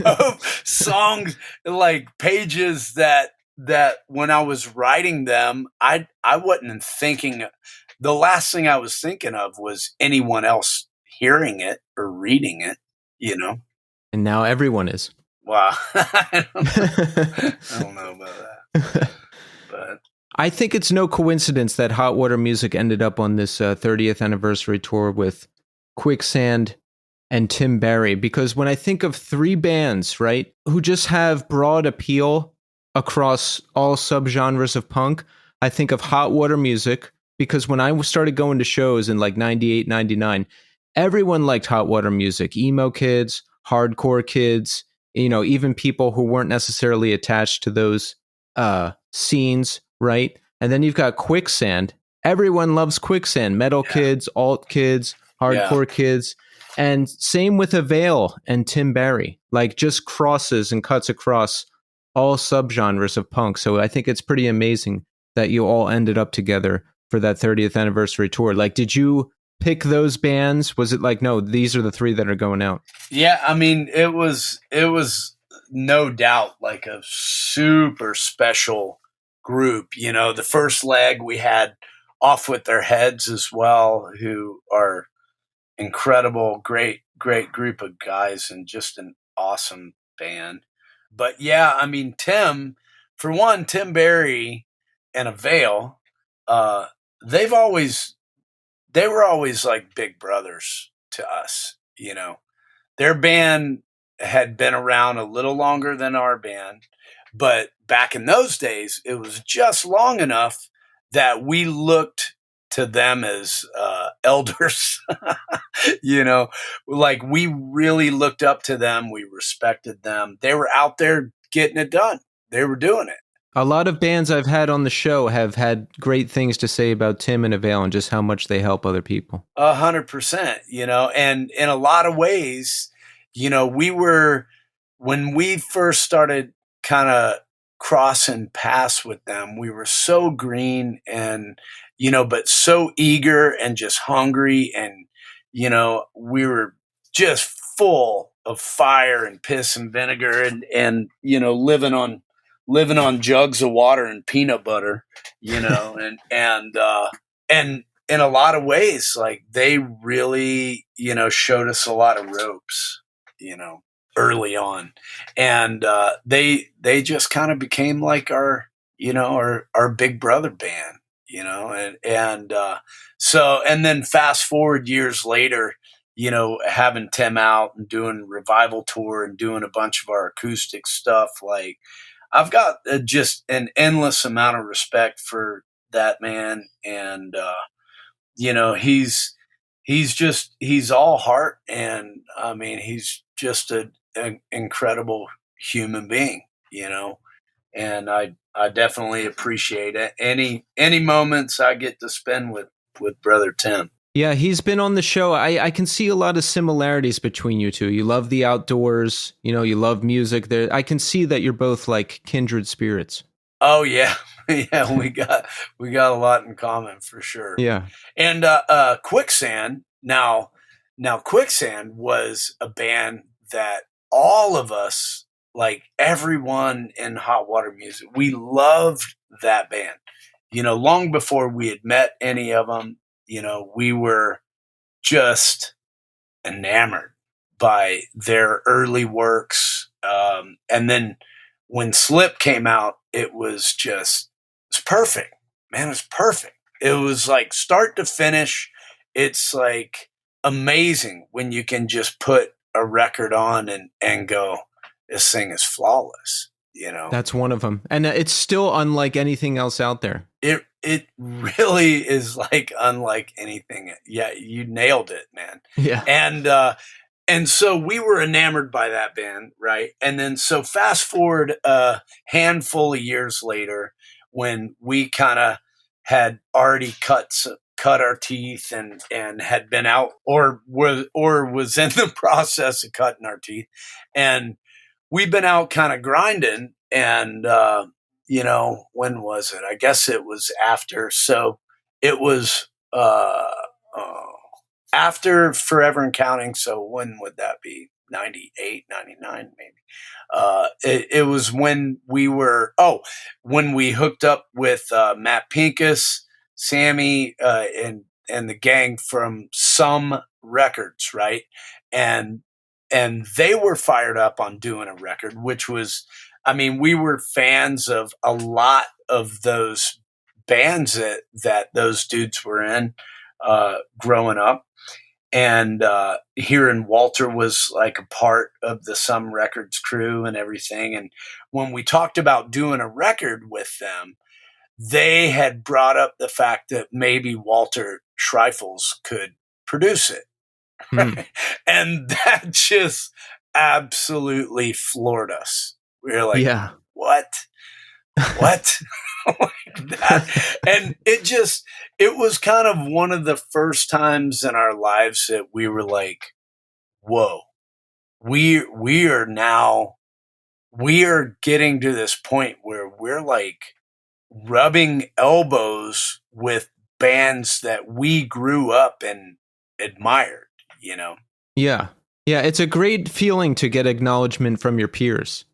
of songs, like pages that when I was writing them, I wasn't thinking. The last thing I was thinking of was anyone else hearing it or reading it, And now everyone is. Wow. I don't know about that. But I think it's no coincidence that Hot Water Music ended up on this 30th anniversary tour with Quicksand and Tim Barry, because when I think of three bands, right, who just have broad appeal across all subgenres of punk, I think of Hot Water Music, because when I started going to shows in like 98, 99, everyone liked Hot Water Music. Emo kids, hardcore kids, even people who weren't necessarily attached to those scenes, right? And then you've got Quicksand. Everyone loves Quicksand. Metal kids, alt kids, hardcore kids. And same with Veil and Tim Barry. Like just crosses and cuts across all subgenres of punk. So I think it's pretty amazing that you all ended up together for that 30th anniversary tour. Like, did you pick those bands? Was it like, no, these are the three that are going out? Yeah, I mean, it was no doubt like a super special group. The first leg we had Off With Their Heads as well, who are incredible, great group of guys and just an awesome band. But yeah, I mean, Tim Barry and Veil, they were always like big brothers to us, Their band had been around a little longer than our band, but back in those days, it was just long enough that we looked to them as elders. Like we really looked up to them. We respected them. They were out there getting it done. They were doing it. A lot of bands I've had on the show have had great things to say about Tim and Veil and just how much they help other people. 100%, and in a lot of ways, when we first started kind of crossing paths with them, we were so green and, but so eager and just hungry. And, we were just full of fire and piss and vinegar and living on jugs of water and peanut butter, and in a lot of ways, like they really, showed us a lot of ropes, early on. And they just kind of became like our big brother band, and then fast forward years later, having Tim out and doing Revival tour and doing a bunch of our acoustic stuff, like I've got just an endless amount of respect for that man. And, he's all heart. And I mean, he's just an incredible human being, and I definitely appreciate it. Any moments I get to spend with brother Tim. Yeah, he's been on the show. I can see a lot of similarities between you two. You love the outdoors, you love music. There, I can see that you're both like kindred spirits. Oh yeah. Yeah, we got a lot in common for sure. Yeah. And Quicksand, now Quicksand was a band that all of us like everyone in Hot Water Music, we loved that band. Long before we had met any of them, we were just enamored by their early works. And then when Slip came out, it's perfect, man. It's perfect. It was like start to finish. It's like amazing when you can just put a record on and go, this thing is flawless. That's one of them. And it's still unlike anything else out there. It really is like unlike anything. Yeah, you nailed it, man. Yeah. And so we were enamored by that band, right? And then so fast forward a handful of years later, when we kind of had already cut our teeth and had been out or was in the process of cutting our teeth, and we've been out kind of grinding. And when was it? I guess it was after. So it was after Forever and Counting. So when would that be? 98, 99, maybe. It was when when we hooked up with Matt Pincus, Sammy, and the gang from Some Records, right? And they were fired up on doing a record, which was, we were fans of a lot of those bands that those dudes were in growing up. And hearing Walter was like a part of the Some Records crew and everything. And when we talked about doing a record with them, they had brought up the fact that maybe Walter Schreifels could produce it. And that just absolutely floored us. We were like, yeah. What? Like that. And it was kind of one of the first times in our lives that we were like, whoa, we are getting to this point where we're like rubbing elbows with bands that we grew up and admired, Yeah. Yeah. It's a great feeling to get acknowledgement from your peers,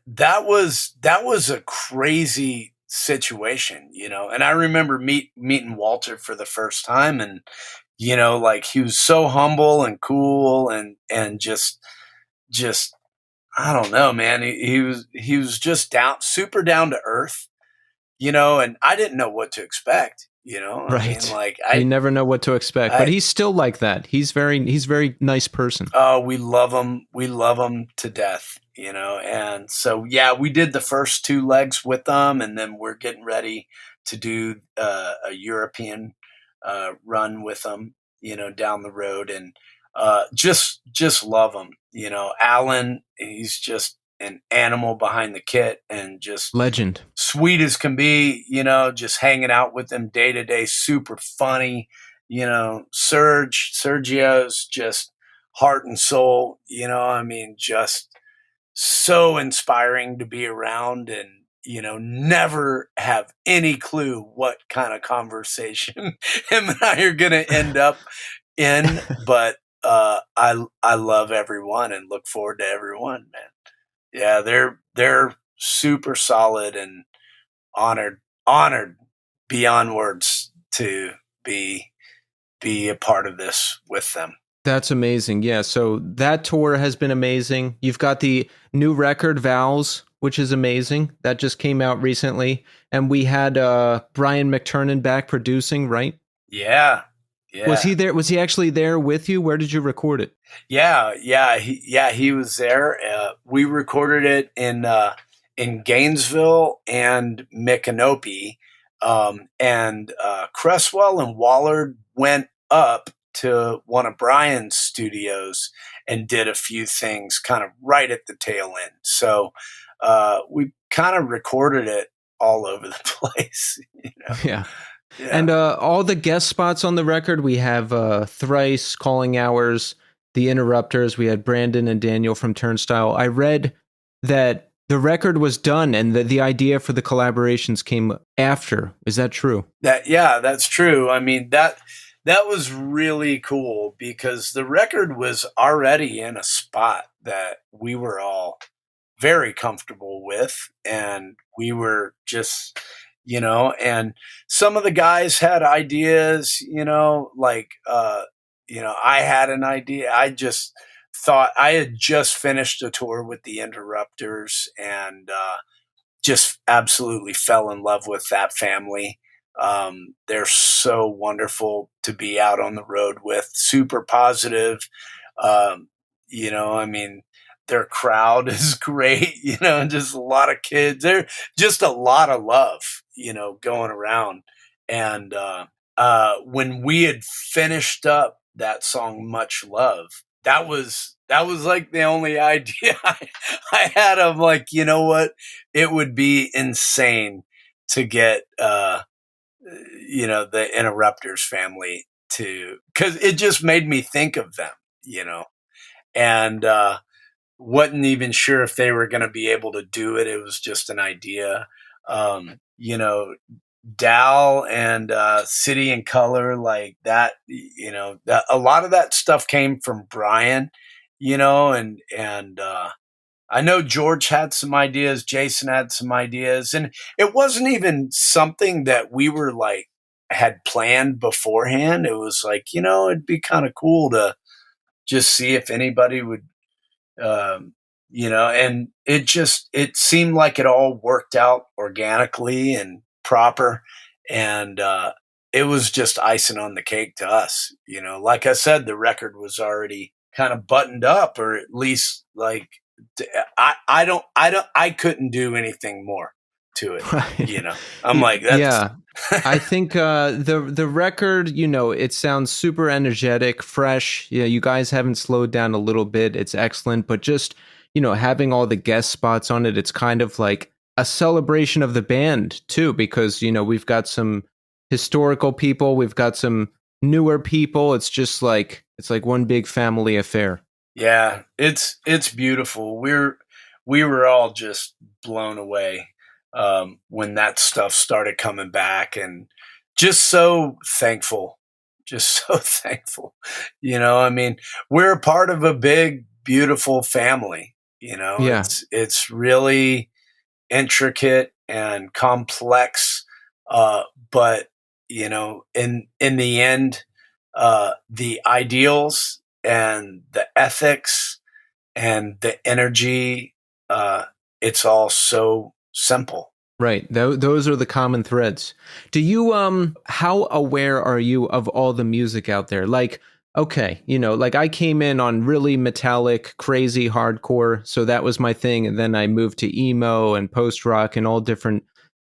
That was a crazy situation, and I remember meeting Walter for the first time, and like he was so humble and cool and just I don't know, man. He was just super down to earth, and I didn't know what to expect, Right. You never know what to expect, but he's still like that. He's very nice person. Oh, we love him. We love him to death, and so, yeah, we did the first two legs with them, and then we're getting ready to do a European run with them, down the road, and just love him. Alan, he's just an animal behind the kit and just legend, sweet as can be, just hanging out with them day to day, super funny. Sergio's just heart and soul, just so inspiring to be around, and never have any clue what kind of conversation him and I are going to end up in, but I love everyone and look forward to everyone, man. Yeah, they're super solid and honored beyond words to be a part of this with them. That's amazing. Yeah, so that tour has been amazing. You've got the new record, Vows, which is amazing. That just came out recently. And we had Brian McTernan back producing, right? Yeah. Yeah. Was he there? Was he actually there with you? Where did you record it? Yeah. He was there. We recorded it in Gainesville and Micanopy. And Cresswell and Wallard went up to one of Brian's studios and did a few things kind of right at the tail end. So we kind of recorded it all over the place. Yeah. And all the guest spots on the record, we have Thrice, Calling Hours, The Interrupters. We had Brandon and Daniel from Turnstile. I read that the record was done and the idea for the collaborations came after. Is that true? That's true. That was really cool because the record was already in a spot that we were all very comfortable with. And we were just, and some of the guys had ideas, I had an idea. I just thought I had just finished a tour with the Interrupters and just absolutely fell in love with that family. They're so wonderful to be out on the road with, super positive. Um, I mean, their crowd is great, just a lot of kids. They're just a lot of love, going around. And when we had finished up that song, Much Love, that was like the only idea I had. Of like, you know what? It would be insane to get, the Interrupters family to, because it just made me think of them, and wasn't even sure if they were going to be able to do it. It was just an idea. Dal and City and Color, like that, that a lot of that stuff came from Brian, and I know George had some ideas, Jason had some ideas, and it wasn't even something that we were like had planned beforehand. It was like, it'd be kind of cool to just see if anybody would, and it seemed like it all worked out organically and proper. And it was just icing on the cake to us. Like I said, the record was already kind of buttoned up, or at least like, I couldn't do anything more to it. Right. I'm like, that's, yeah. I think the record, it sounds super energetic, fresh. Yeah, you guys haven't slowed down a little bit. It's excellent, but just having all the guest spots on it, it's kind of like a celebration of the band too, because we've got some historical people, we've got some newer people. It's just like one big family affair. Yeah, it's beautiful. We were all just blown away when that stuff started coming back, and just so thankful, just so thankful. I mean, we're a part of a big, beautiful family. Yeah. It's really intricate and complex, but in the end, the ideals and the ethics and the energy, it's all so simple. Right. Those are the common threads. Do you how aware are you of all the music out there? Like, okay, like I came in on really metallic, crazy hardcore, so that was my thing, and then I moved to emo and post rock and all different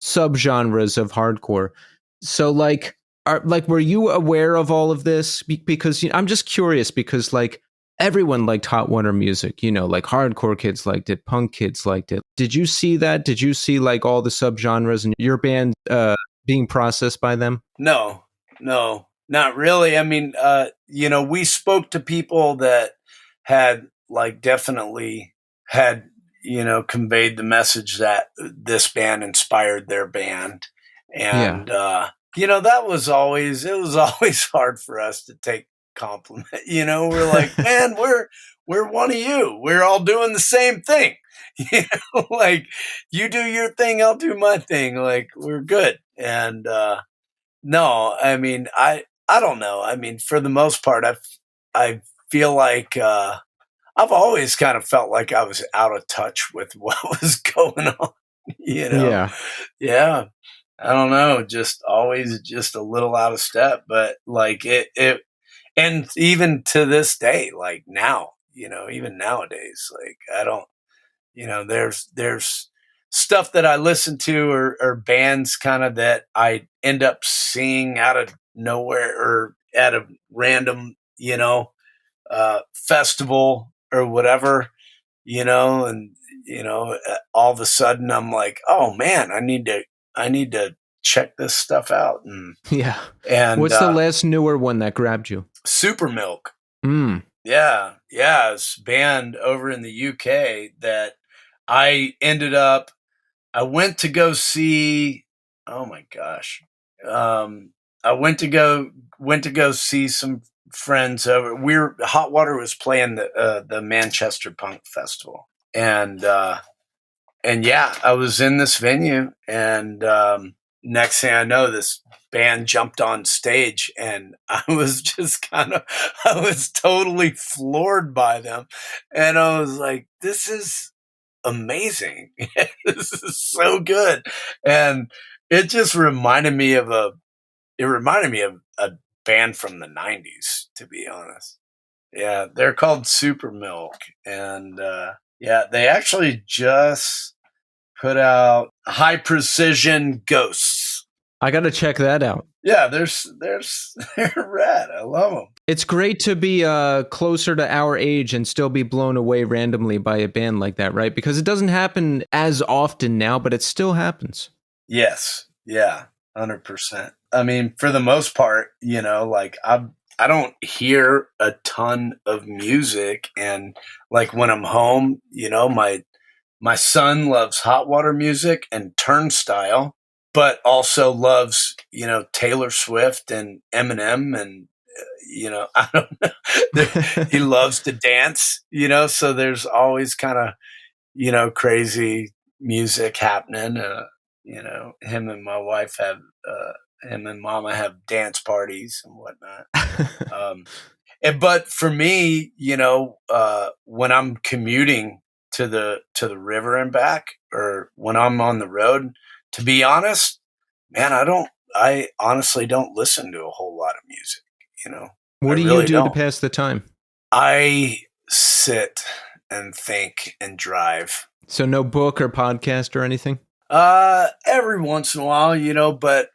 subgenres of hardcore. So were you aware of all of this? Because I'm just curious, because like everyone liked hot water music, like hardcore kids liked it, punk kids liked it. Did you see that? Did you see like all the subgenres in your band being processed by them? No, not really. I mean, we spoke to people that had like definitely had, conveyed the message that this band inspired their band. And, that was always, it was always hard for us to take compliment. We're like, man, we're one of you. We're all doing the same thing. Like you do your thing, I'll do my thing. Like we're good. And no, I mean, I don't know. I mean, for the most part, I feel like I've always kind of felt like I was out of touch with what was going on. Yeah. Yeah. I don't know, just always just a little out of step, but like and even to this day, like now, even nowadays, like I don't, there's stuff that I listen to, or bands kind of that I end up seeing out of nowhere or at a random, festival or whatever, and all of a sudden I'm like, oh man, I need to check this stuff out. Yeah. And What's the last newer one that grabbed you? Super Milk. Mm. Yeah. It's a band over in the UK that I went to go see. Oh my gosh. I went to go see some friends over. Hot Water was playing the Manchester Punk Festival. And yeah, I was in this venue, and next thing I know, this band jumped on stage, and I was just I was totally floored by them. And I was like, this is amazing. This is so good. And it just reminded me of a band from the 90s, to be honest. Yeah, they're called Super Milk. And yeah, they actually just put out High Precision Ghosts. I got to check that out. Yeah, they're rad. I love them. It's great to be closer to our age and still be blown away randomly by a band like that, right? Because it doesn't happen as often now, but it still happens. Yes. Yeah, 100%. I mean, for the most part, like I don't hear a ton of music, and like when I'm home, my son loves hot water music and Turnstile, but also loves, Taylor Swift and Eminem, and I don't know. He loves to dance, so there's always kind of, crazy music happening. Him and my wife have, him and mama have dance parties and whatnot. But for me, when I'm commuting to the river and back, or when I'm on the road, to be honest, man, I honestly don't listen to a whole lot of music. What do you do to pass the time? I sit and think and drive. So no book or podcast or anything? Every once in a while, but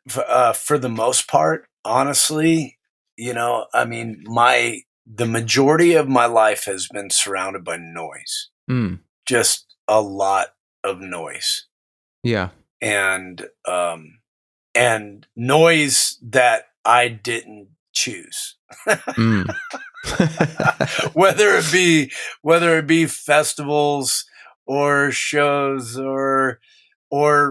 for the most part, honestly, I mean, the majority of my life has been surrounded by noise. Just a lot of noise. Yeah. And noise that I didn't choose. whether it be festivals or shows, or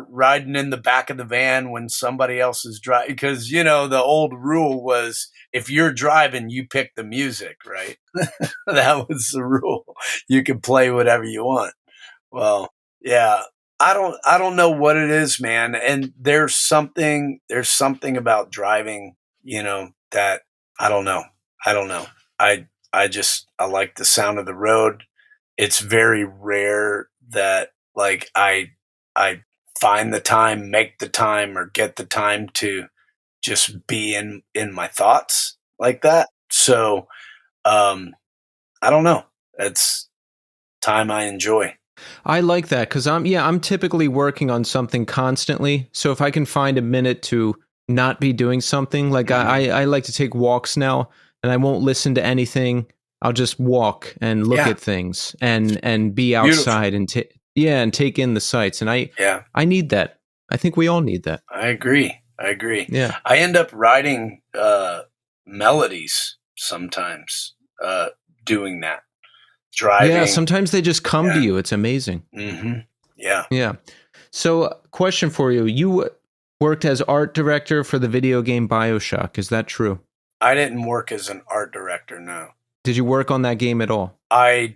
riding in the back of the van when somebody else is driving. Because, the old rule was, if you're driving, you pick the music, right? That was the rule. You could play whatever you want. Well, yeah, I don't know what it is, man. And there's something about driving, that I don't know. I like the sound of the road. It's very rare that like I find the time, make the time, or get the time to just be in my thoughts like that. So, I don't know. It's time I enjoy. I like that because I'm typically working on something constantly. So if I can find a minute to not be doing something, like I like to take walks now, and I won't listen to anything. I'll just walk and look at things and be outside. Beautiful. And take in the sights. And I need that. I think we all need that. I agree. Yeah. I end up writing melodies sometimes doing that. Driving. Yeah, sometimes they just come to you. It's amazing. Mm-hmm. Yeah. Yeah. So, question for you. You worked as art director for the video game BioShock. Is that true? I didn't work as an art director, no. Did you work on that game at all? Are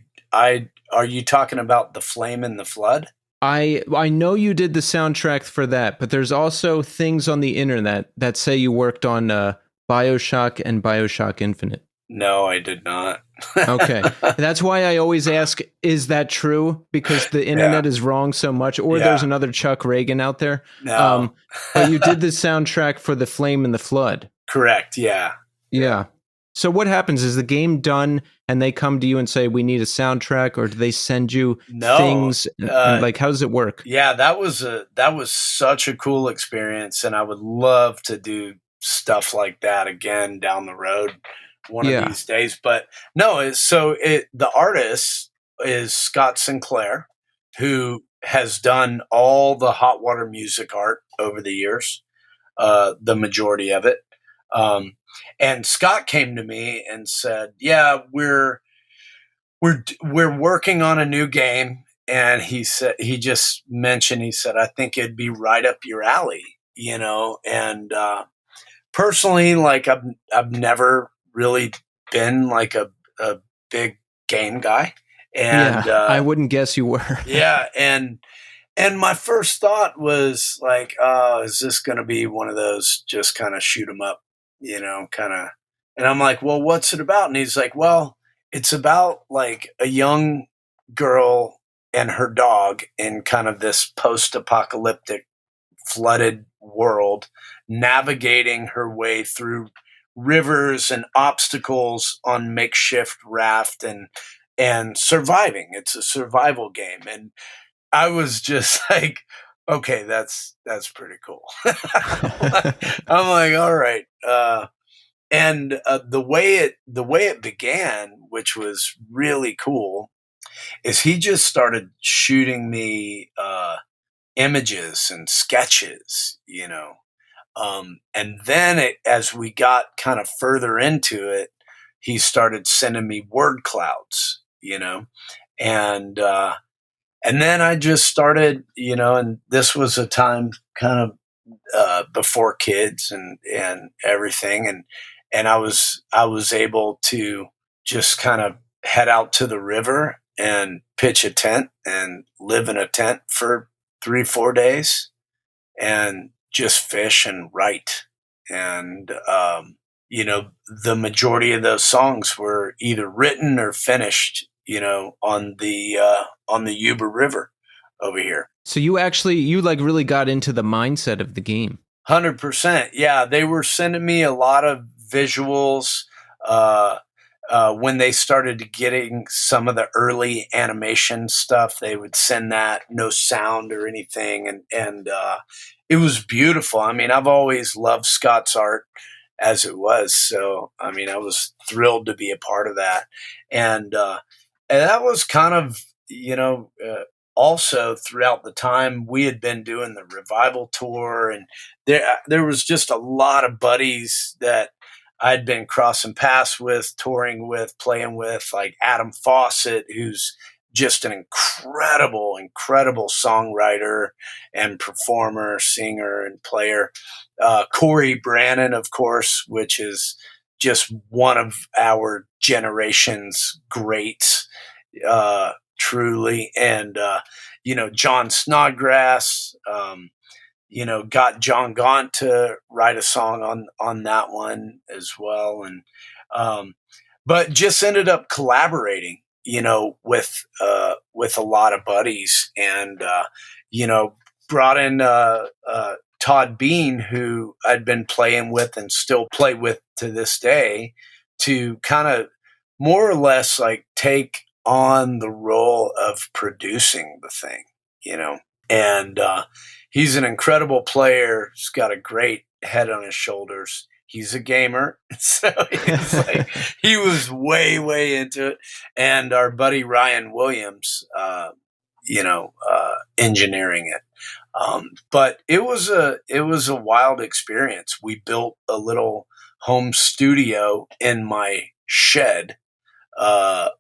you talking about The Flame and the Flood? I know you did the soundtrack for that, but there's also things on the internet that say you worked on BioShock and BioShock Infinite. No, I did not. Okay. That's why I always ask, is that true? Because the internet is wrong so much, or there's another Chuck Ragan out there. No. But you did the soundtrack for The Flame and the Flood. Correct, yeah. Yeah. So what happens? Is the game done and they come to you and say, we need a soundtrack, or do they send you things? Like, how does it work? Yeah, that was such a cool experience, and I would love to do stuff like that again down the road one of these days. But no, the artist is Scott Sinclair, who has done all the hot water music art over the years, the majority of it. And Scott came to me and said, "Yeah, we're working on a new game." And he said, he said, "I think it'd be right up your alley," And personally, like I've never really been like a big game guy, and I wouldn't guess you were. Yeah, and And my first thought was like, oh, is this going to be one of those just kind of shoot 'em up, kind of. And I'm like, well, what's it about? And he's like, well, it's about like a young girl and her dog in kind of this post apocalyptic flooded world, navigating her way through rivers and obstacles on makeshift raft and surviving. It's a survival game. And I was just like, okay, that's pretty cool. I'm like, all right. And the way it began, which was really cool, is he just started shooting me images and sketches, and then as we got kind of further into it, he started sending me word clouds, and then I just started, and this was a time kind of before kids and everything, and I was able to just kind of head out to the river and pitch a tent and live in a tent for 3-4 days and just fish and write. And the majority of those songs were either written or finished, on the Yuba River over here. So you like really got into the mindset of the game. 100%. Yeah, they were sending me a lot of visuals. When they started getting some of the early animation stuff, they would send that, no sound or anything, and it was beautiful. I mean, I've always loved Scott's art as it was, so I mean, I was thrilled to be a part of that, and that was kind of also throughout the time we had been doing the revival tour, and there was just a lot of buddies that I'd been crossing paths with, touring with, playing with, like Adam Fawcett, who's just an incredible songwriter and performer, singer, and player. Corey Brannon, of course, which is just one of our generation's greats, truly. And, John Snodgrass, got John Gaunt to write a song on that one as well. And, but just ended up collaborating, with a lot of buddies, and, brought in, Todd Bean, who I'd been playing with and still play with to this day, to kind of more or less like take on the role of producing the thing, and, he's an incredible player. He's got a great head on his shoulders. He's a gamer. So he was way, way into it. And our buddy Ryan Williams, engineering it. But it was a wild experience. We built a little home studio in my shed, at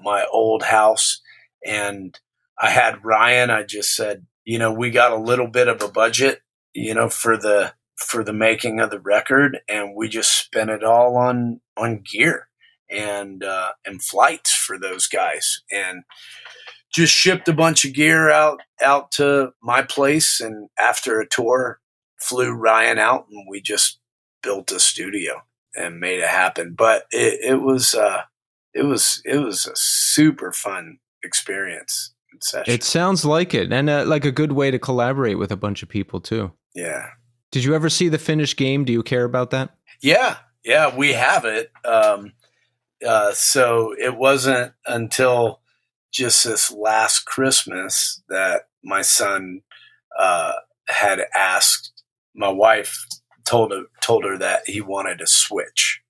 my old house. And I had Ryan, I just said, we got a little bit of a budget, for the making of the record, and we just spent it all on gear and flights for those guys, and just shipped a bunch of gear out to my place, and after a tour flew Ryan out, and we just built a studio and made it happen. But it was a super fun experience. Session. It sounds like it, and like a good way to collaborate with a bunch of people too. Yeah. Did you ever see the finished game? Do you care about that? Yeah, we have it. So it wasn't until just this last Christmas that my son had asked my wife, told her that he wanted a Switch,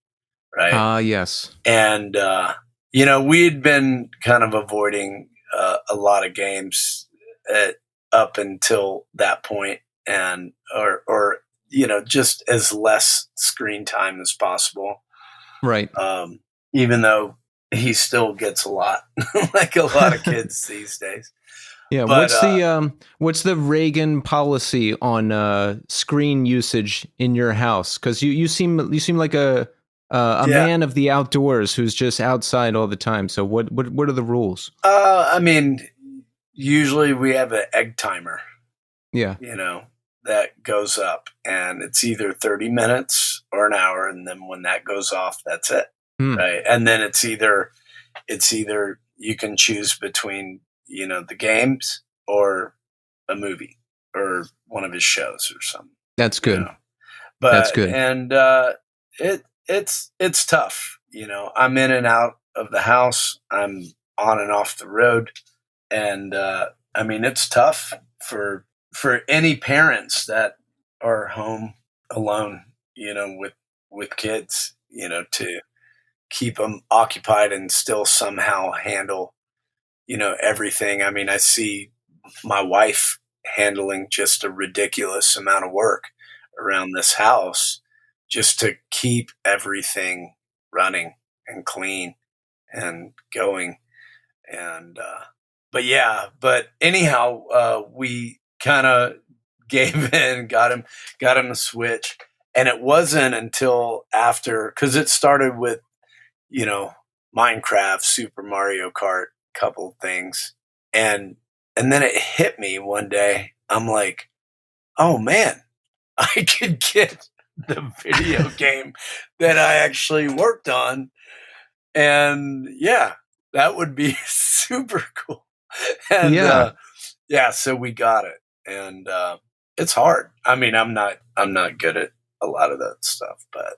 right? Yes. And we had been kind of avoiding a lot of games up until that point, and or just as less screen time as possible, right? Even though he still gets a lot, like a lot of kids these days. Yeah. But, what's the Ragan policy on screen usage in your house? Because you seem like a man of the outdoors who's just outside all the time. So what are the rules? I mean, usually we have an egg timer, Yeah. that goes up, and it's either 30 minutes or an hour. And then when that goes off, that's it. Hmm. Right. And then it's either you can choose between, the games or a movie or one of his shows or something. That's good. But That's good. And it's tough. I'm in and out of the house. I'm on and off the road, and it's tough for any parents that are home alone. With kids. To keep them occupied and still somehow handle everything. I see my wife handling just a ridiculous amount of work around this house just to keep everything running and clean and going. And but anyhow, we kind of gave in, got him a Switch. And it wasn't until after, because it started with Minecraft, Super Mario Kart, couple things. And then it hit me one day. I'm like, oh man, I could get the video game that I actually worked on. And yeah, that would be super cool. And so we got it. And it's hard. I'm not good at a lot of that stuff, but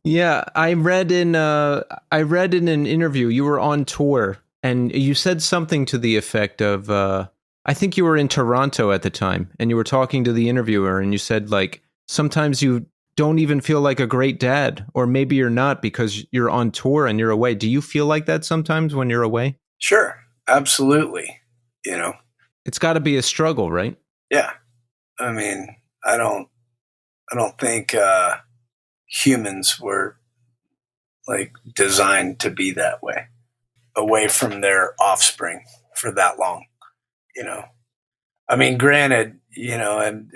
yeah, I read in an interview you were on tour, and you said something to the effect of I think you were in Toronto at the time, and you were talking to the interviewer, and you said, like, sometimes you don't even feel like a great dad, or maybe you're not because you're on tour and you're away. Do you feel like that sometimes when you're away? Sure, absolutely. It's got to be a struggle, right? Yeah. I don't think humans were like designed to be that way, away from their offspring for that long. Granted, and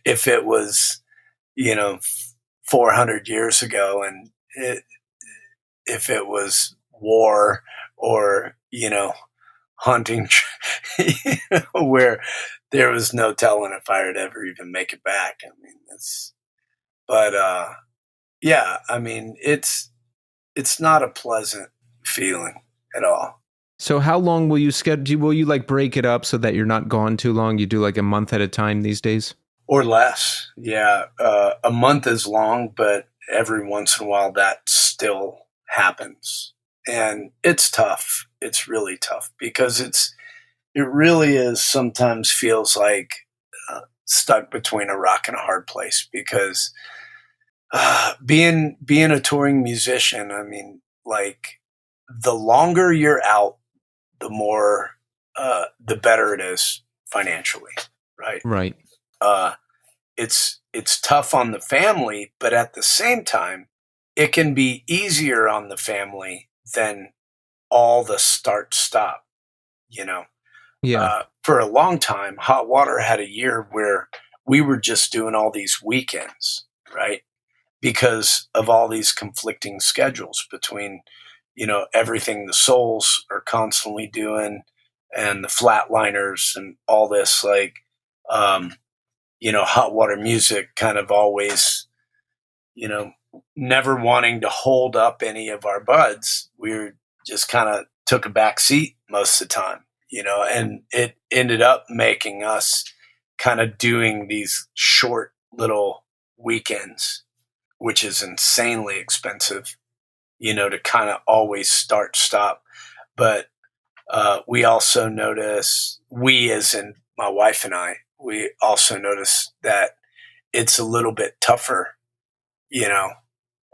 if it was 400 years ago, and if it was war or hunting, where there was no telling if I would ever even make it back. It's not a pleasant feeling at all. So how long will you schedule? Will you like break it up so that you're not gone too long? You do like a month at a time these days? Or less. Yeah. A month is long, but every once in a while that still happens. And it's tough. It's really tough because it really is sometimes feels like stuck between a rock and a hard place, because being a touring musician, like, the longer you're out, the more, the better it is financially, right? Right. It's tough on the family, but at the same time, it can be easier on the family than all the start-stop, Yeah. For a long time, Hot Water had a year where we were just doing all these weekends, right? Because of all these conflicting schedules between, everything the Souls are constantly doing and the Flatliners and all this, like, Hot Water Music kind of always, never wanting to hold up any of our buds. We were just kind of took a back seat most of the time, and it ended up making us kind of doing these short little weekends, which is insanely expensive, to kind of always start, stop. But we also notice, we as in my wife and I, we also notice that it's a little bit tougher,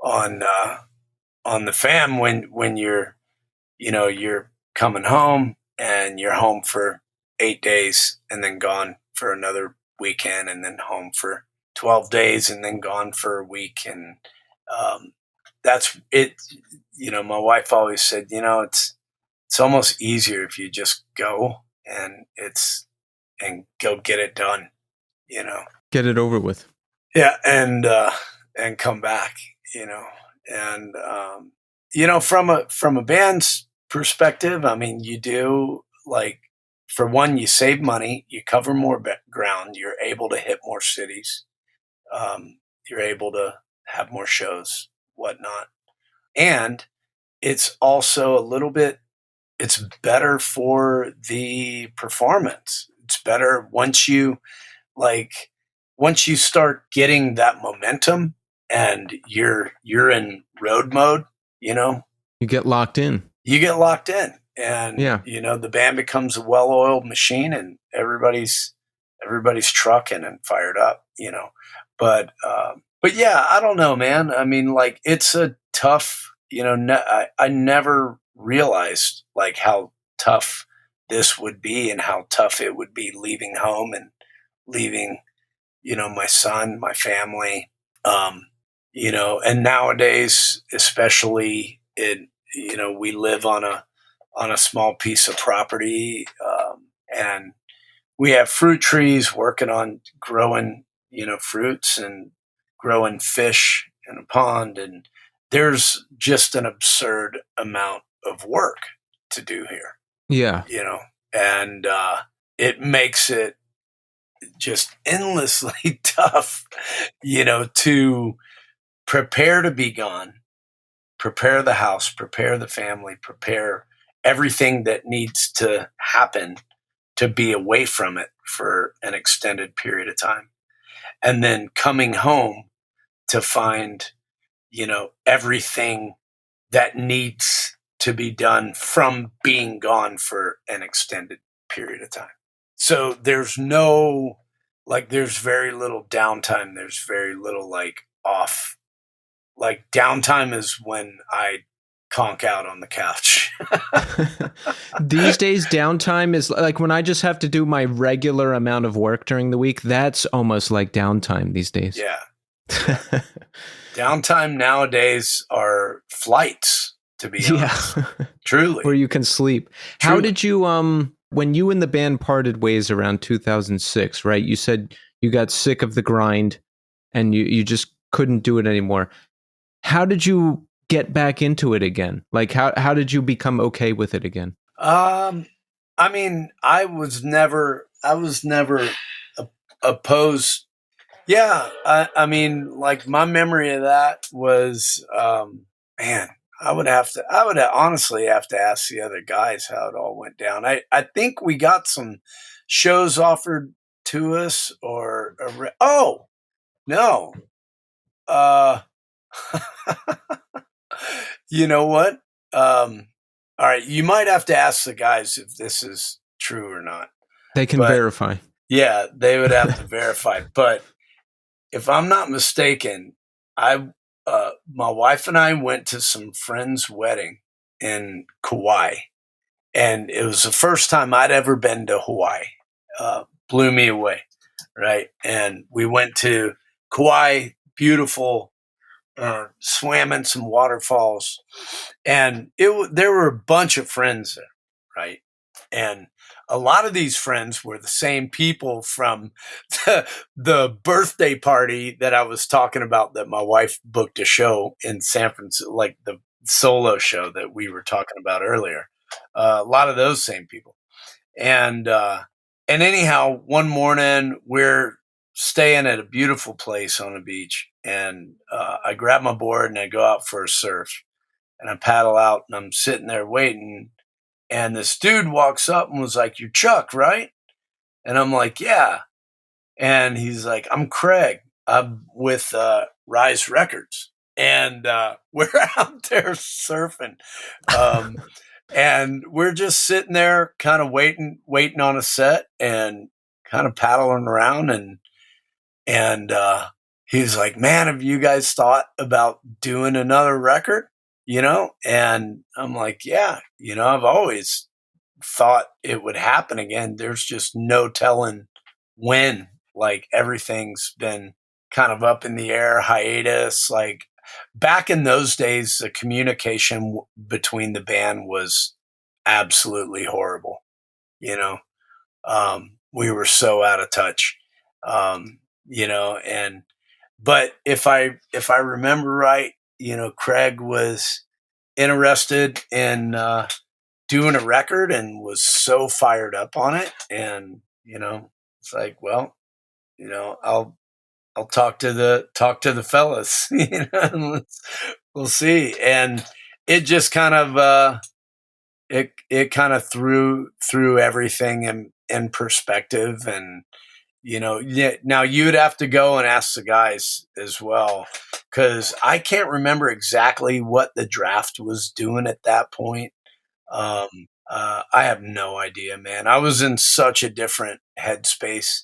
on the fam when you're, you're coming home and you're home for 8 days and then gone for another weekend and then home for 12 days and then gone for a week. And that's it. My wife always said, it's almost easier if you just go and go get it done, Get it over with. Yeah. And come back, and from a band's perspective, I mean, you do like, for one, you save money, you cover more ground, you're able to hit more cities, you're able to have more shows, whatnot, and it's also a little bit. It's better for the performance. It's better like once you start getting that momentum and you're in road mode, you know, You get locked in. you get locked in, and Yeah. the band becomes a well-oiled machine, and everybody's trucking and fired up, but yeah, I don't know, man. I mean, like, it's a tough, I never realized like how tough this would be and how tough it would be leaving home and leaving, my son, my family, and nowadays, especially we live on a small piece of property, and we have fruit trees, working on growing, fruits and growing fish in a pond. And there's just an absurd amount of work to do here, Yeah. and it makes it just endlessly tough, to prepare to be gone, prepare the house, prepare the family, prepare everything that needs to happen to be away from it for an extended period of time. And then coming home to find, everything that needs to be done from being gone for an extended period of time. So there's there's very little downtime. There's very little off. Like, downtime is when I conk out on the couch. These days, downtime is like when I just have to do my regular amount of work during the week. That's almost like downtime these days. Yeah. Downtime nowadays are flights, to be honest. Yeah. Truly. Where you can sleep. Truly. How did you, when you and the band parted ways around 2006, right? You said you got sick of the grind and you just couldn't do it anymore. How did you get back into it again? Like, how did you become okay with it again? I mean, I was never opposed. Yeah. I mean, like, my memory of that was, man, I would honestly have to ask the other guys how it all went down. I think we got some shows offered to us, oh, no. You know what? All right. You might have to ask the guys if this is true or not. They can verify. Yeah, they would have to verify. But if I'm not mistaken, my wife and I went to some friend's wedding in Kauai, and it was the first time I'd ever been to Hawaii. Blew me away, right? And we went to Kauai, beautiful, swam in some waterfalls, and there were a bunch of friends there, right? And a lot of these friends were the same people from the birthday party that I was talking about, that my wife booked a show in San Francisco, like the solo show that we were talking about earlier. A lot of those same people. And anyhow, one morning we're staying at a beautiful place on a beach, and I grab my board and I go out for a surf, and I paddle out, and I'm sitting there waiting. And this dude walks up and was like, "You're Chuck, right?" And I'm like, "Yeah." And he's like, "I'm Craig. I'm with Rise Records." And we're out there surfing. And we're just sitting there kind of waiting on a set and kind of paddling around. And he's like, "Man, have you guys thought about doing another record?" And I'm like, "Yeah, I've always thought it would happen again. There's just no telling when. Like, everything's been kind of up in the air, hiatus. Like, back in those days, the communication between the band was absolutely horrible. We were so out of touch. But if I remember right, Craig was interested in doing a record and was so fired up on it. And, it's like, well, I'll talk to the fellas, and we'll see. And it just kind of, it kind of threw everything in perspective. And, yeah, now you'd have to go and ask the guys as well, because I can't remember exactly what the draft was doing at that point. I have no idea, man. I was in such a different headspace.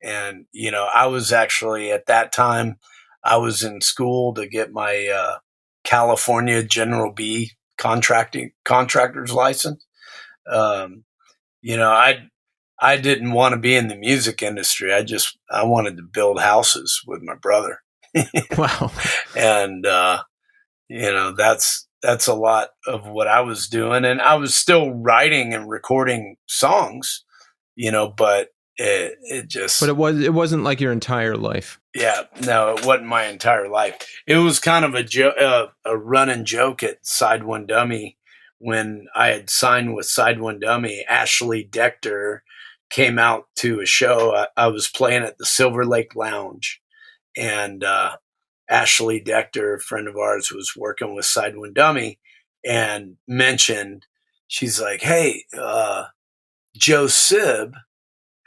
And, I was actually at that time, I was in school to get my California General B contractor's license. Um, I didn't want to be in the music industry. I wanted to build houses with my brother. Wow. And, that's a lot of what I was doing. And I was still writing and recording songs, but it just. But it wasn't like your entire life. Yeah, no, it wasn't my entire life. It was kind of a running joke at Side One Dummy. When I had signed with Side One Dummy, Ashley Decter came out to a show. I was playing at the Silver Lake Lounge, and Ashley Decter, a friend of ours, was working with Side One Dummy, and mentioned, she's like, "Hey, Joe Sib,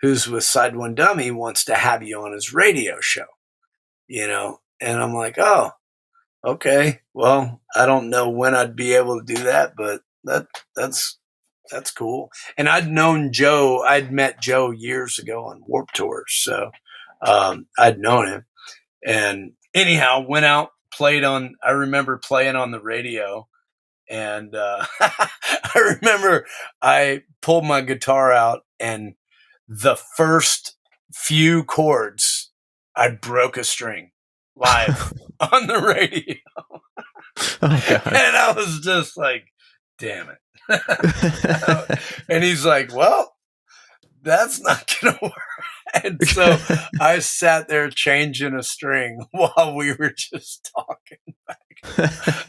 who's with Side One Dummy, wants to have you on his radio show." And I'm like, oh, okay. Well, I don't know when I'd be able to do that, but that's cool. And I'd met Joe years ago on Warped Tour. So, I'd known him. And anyhow, went out, I remember playing on the radio. And, I remember I pulled my guitar out, and the first few chords, I broke a string live on the radio. Oh, God. And I was just like, damn it. And he's like, well, that's not going to work. And so I sat there changing a string while we were just talking back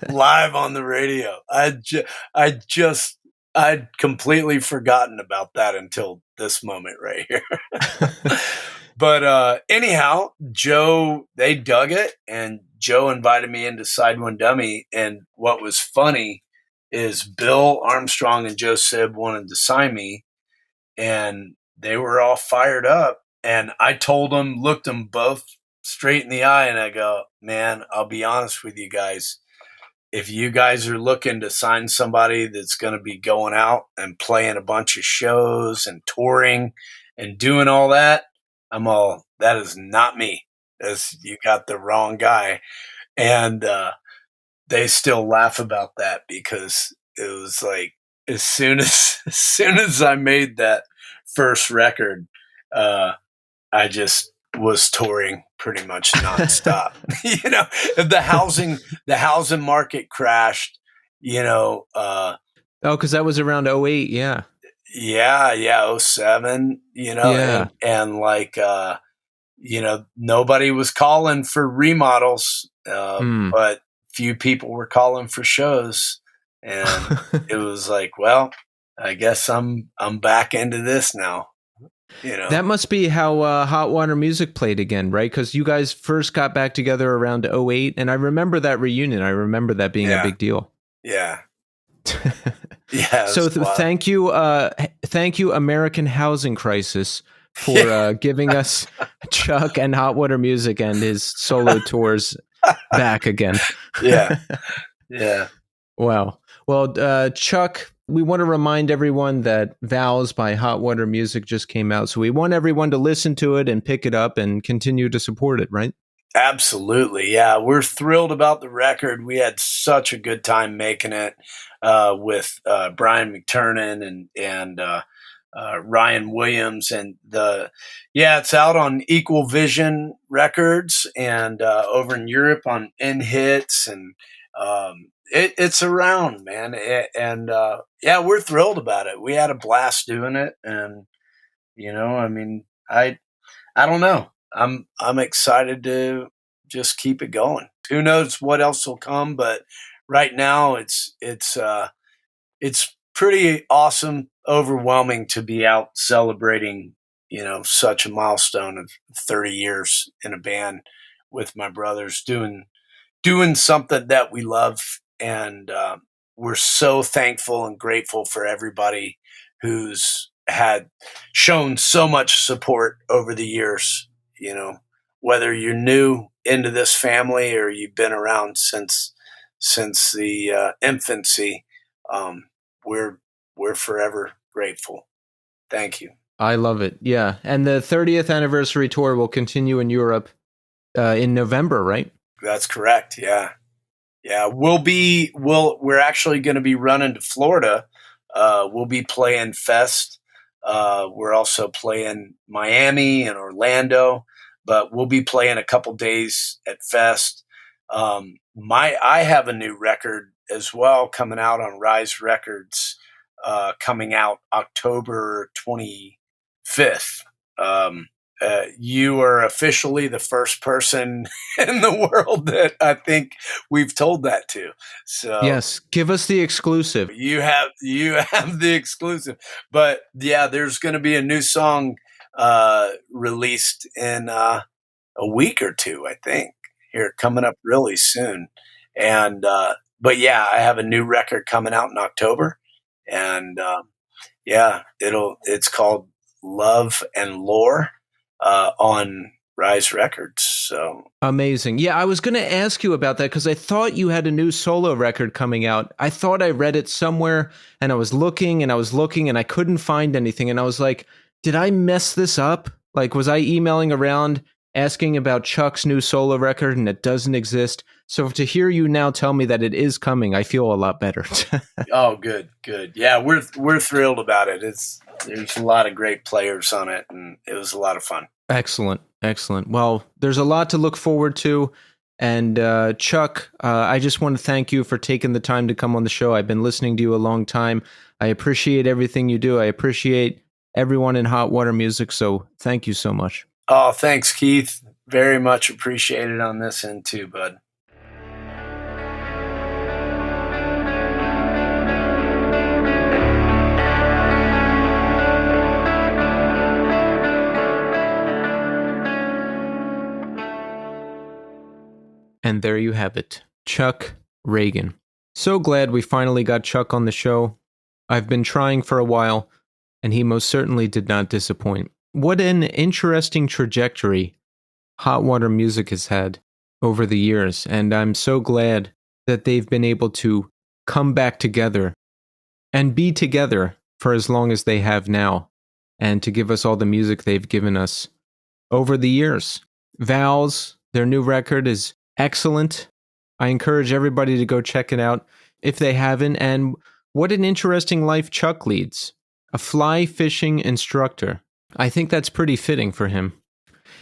live on the radio. I'd completely forgotten about that until this moment right here. But anyhow, Joe, they dug it, and Joe invited me into Side One Dummy. And what was funny is Bill Armstrong and Joe Sib wanted to sign me, and they were all fired up. And I looked them both straight in the eye, and I go, man, I'll be honest with you guys. If you guys are looking to sign somebody that's going to be going out and playing a bunch of shows and touring and doing all that, that is not me. You got the wrong guy. And they still laugh about that, because it was like, as soon as I made that first record, I just was touring pretty much nonstop. The housing market crashed, because that was around 2008. Yeah. Yeah, 2007, Yeah. and like, nobody was calling for remodels, but few people were calling for shows, and it was like, well, I guess I'm back into this now. That must be how Hot Water Music played again, right? Because you guys first got back together around 2008, and I remember that reunion. I remember that being a big deal. Yeah. Yeah. So thank you, American Housing Crisis, for giving us Chuck and Hot Water Music and his solo tours back again. Yeah. Yeah. Wow. Well, Chuck, we want to remind everyone that Vows by Hot Water Music just came out. So we want everyone to listen to it and pick it up and continue to support it, right? Absolutely. Yeah. We're thrilled about the record. We had such a good time making it with Brian McTernan and Ryan Williams. And it's out on Equal Vision Records and over in Europe on In Hits, and it's around, man. We're thrilled about it. We had a blast doing it, and I don't know. I'm excited to just keep it going. Who knows what else will come, but right now it's pretty awesome, overwhelming to be out celebrating, such a milestone of 30 years in a band with my brothers doing something that we love. And we're so thankful and grateful for everybody who's had shown so much support over the years, whether you're new into this family or you've been around since the infancy. We're forever grateful. Thank you. I love it. Yeah. And the 30th anniversary tour will continue in Europe in November, right? That's correct. Yeah. Yeah. We're actually going to be running to Florida. We'll be playing Fest. We're also playing Miami and Orlando, but we'll be playing a couple days at Fest. I have a new record as well coming out on Rise Records, coming out October 25th. You are officially the first person in the world that I think we've told that to. So yes, give us the exclusive. You have the exclusive. But yeah, there's going to be a new song released in a week or two, I think. Here, coming up really soon. And but yeah, I have a new record coming out in October, and it's called Love and Lore on Rise Records. So amazing. Yeah, I was going to ask you about that because I thought you had a new solo record coming out. I thought I read it somewhere, and I was looking and I couldn't find anything, and I was like, did I mess this up? Like, was I emailing around asking about Chuck's new solo record and it doesn't exist? So to hear you now tell me that it is coming, I feel a lot better. Oh, good. Yeah, we're thrilled about it. There's a lot of great players on it, and it was a lot of fun. Excellent. Well, there's a lot to look forward to. And Chuck, I just want to thank you for taking the time to come on the show. I've been listening to you a long time. I appreciate everything you do. I appreciate everyone in Hot Water Music. So thank you so much. Oh, thanks, Keith. Very much appreciated on this end too, bud. And there you have it, Chuck Ragan. So glad we finally got Chuck on the show. I've been trying for a while, and he most certainly did not disappoint. What an interesting trajectory Hot Water Music has had over the years, and I'm so glad that they've been able to come back together and be together for as long as they have now, and to give us all the music they've given us over the years. Vows, their new record, is excellent. I encourage everybody to go check it out if they haven't. And what an interesting life Chuck leads. A fly fishing instructor. I think that's pretty fitting for him.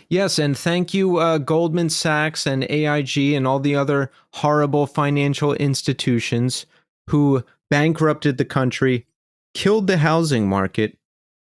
Yes, and thank you, Goldman Sachs and AIG and all the other horrible financial institutions who bankrupted the country, killed the housing market,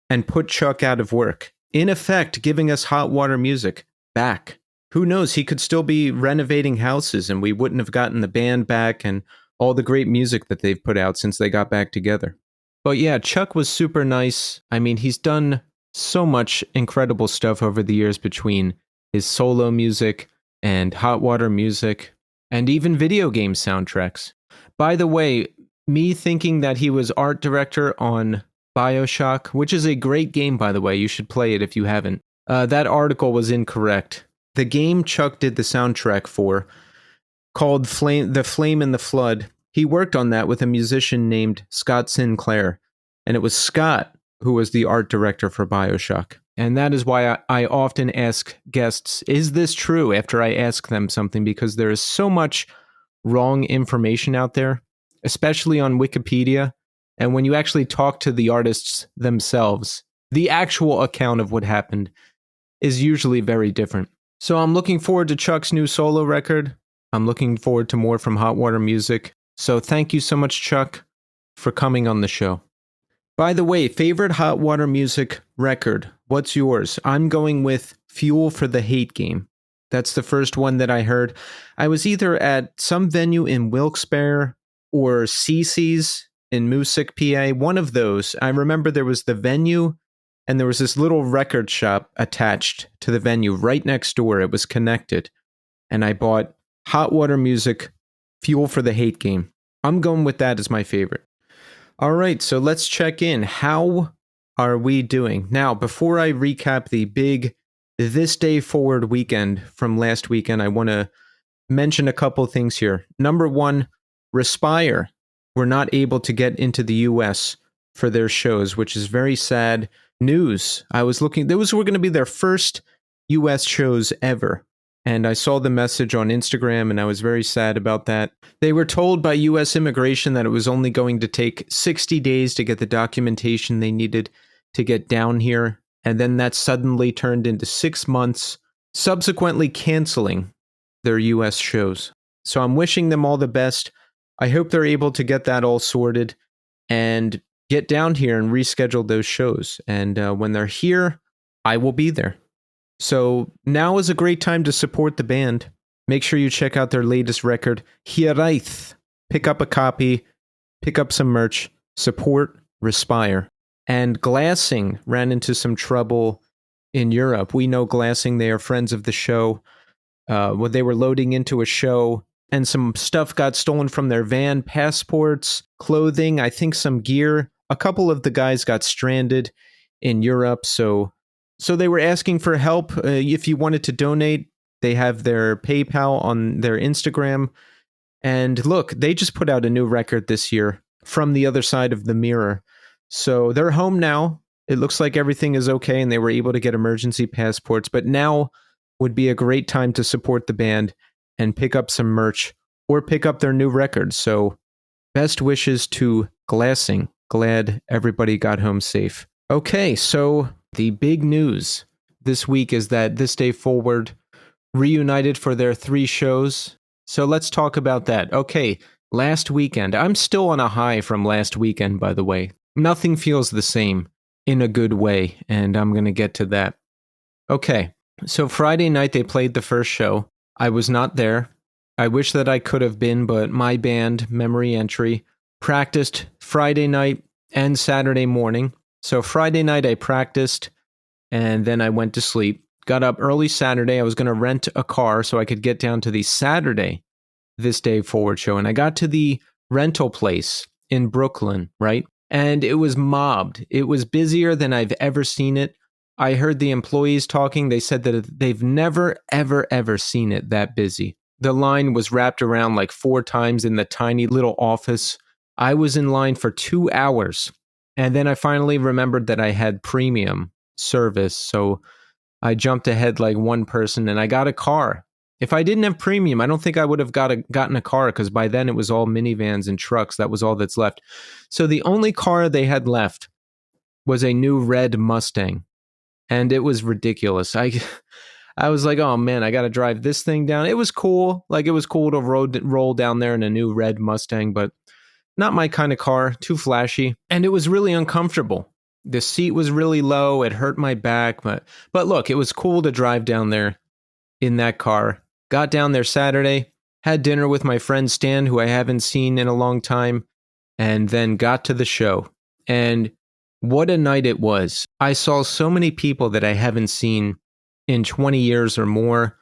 and put Chuck out of work. In effect, giving us Hot Water Music back. Who knows, he could still be renovating houses and we wouldn't have gotten the band back and all the great music that they've put out since they got back together. But yeah, Chuck was super nice. I mean, he's done so much incredible stuff over the years between his solo music and Hot Water Music and even video game soundtracks. By the way, me thinking that he was art director on BioShock, which is a great game, by the way, you should play it if you haven't. That article was incorrect. The game Chuck did the soundtrack for, called The Flame and the Flood, he worked on that with a musician named Scott Sinclair. And it was Scott who was the art director for BioShock. And that is why I often ask guests, is this true, after I ask them something, because there is so much wrong information out there, especially on Wikipedia. And when you actually talk to the artists themselves, the actual account of what happened is usually very different. So I'm looking forward to Chuck's new solo record. I'm looking forward to more from Hot Water Music. So thank you so much, Chuck, for coming on the show. By the way, favorite Hot Water Music record, what's yours? I'm going with Fuel for the Hate Game. That's the first one that I heard. I was either at some venue in Wilkes-Barre or CC's in Moosic, PA. One of those. I remember there was the venue and there was this little record shop attached to the venue right next door. It was connected. And I bought Hot Water Music, Fuel for the Hate Game. I'm going with that as my favorite. All right, so let's check in. How are we doing? Now, before I recap the big This Day Forward weekend from last weekend, I want to mention a couple things here. Number one, Respire were not able to get into the US for their shows, which is very sad news. I was looking, those were going to be their first US shows ever. And I saw the message on Instagram and I was very sad about that. They were told by US immigration that it was only going to take 60 days to get the documentation they needed to get down here. And then that suddenly turned into 6 months, subsequently canceling their US shows. So I'm wishing them all the best. I hope they're able to get that all sorted and get down here and reschedule those shows. And when they're here, I will be there. So now is a great time to support the band. Make sure you check out their latest record, Hiraith. Pick up a copy, pick up some merch, support Respire. And Glassing ran into some trouble in Europe. We know Glassing, they are friends of the show. When they were loading into a show and some stuff got stolen from their van, passports, clothing, I think some gear. A couple of the guys got stranded in Europe, so they were asking for help. If you wanted to donate, they have their PayPal on their Instagram. And look, they just put out a new record this year, From the Other Side of the Mirror. So they're home now. It looks like everything is okay, and they were able to get emergency passports. But now would be a great time to support the band and pick up some merch or pick up their new record. So best wishes to Glassing. Glad everybody got home safe. Okay, so the big news this week is that This Day Forward reunited for their 3 shows. So let's talk about that. Okay, last weekend. I'm still on a high from last weekend, by the way. Nothing feels the same in a good way, and I'm going to get to that. Okay, so Friday night they played the first show. I was not there. I wish that I could have been, but my band, Memory Entry, practiced Friday night and Saturday morning. So Friday night I practiced and then I went to sleep. Got up early Saturday. I was going to rent a car so I could get down to the Saturday This Day Forward show. And I got to the rental place in Brooklyn, right? And it was mobbed. It was busier than I've ever seen it. I heard the employees talking. They said that they've never, ever, ever seen it that busy. The line was wrapped around like 4 times in the tiny little office. I was in line for 2 hours. And then I finally remembered that I had premium service. So I jumped ahead like one person and I got a car. If I didn't have premium, I don't think I would have gotten a car because by then it was all minivans and trucks. That was all that's left. So the only car they had left was a new red Mustang. And it was ridiculous. I was like, oh man, I got to drive this thing down. It was cool. Like it was cool to roll down there in a new red Mustang, but not my kind of car, too flashy. And it was really uncomfortable. The seat was really low. It hurt my back. But look, it was cool to drive down there in that car. Got down there Saturday, had dinner with my friend Stan, who I haven't seen in a long time, and then got to the show. And what a night it was. I saw so many people that I haven't seen in 20 years or more.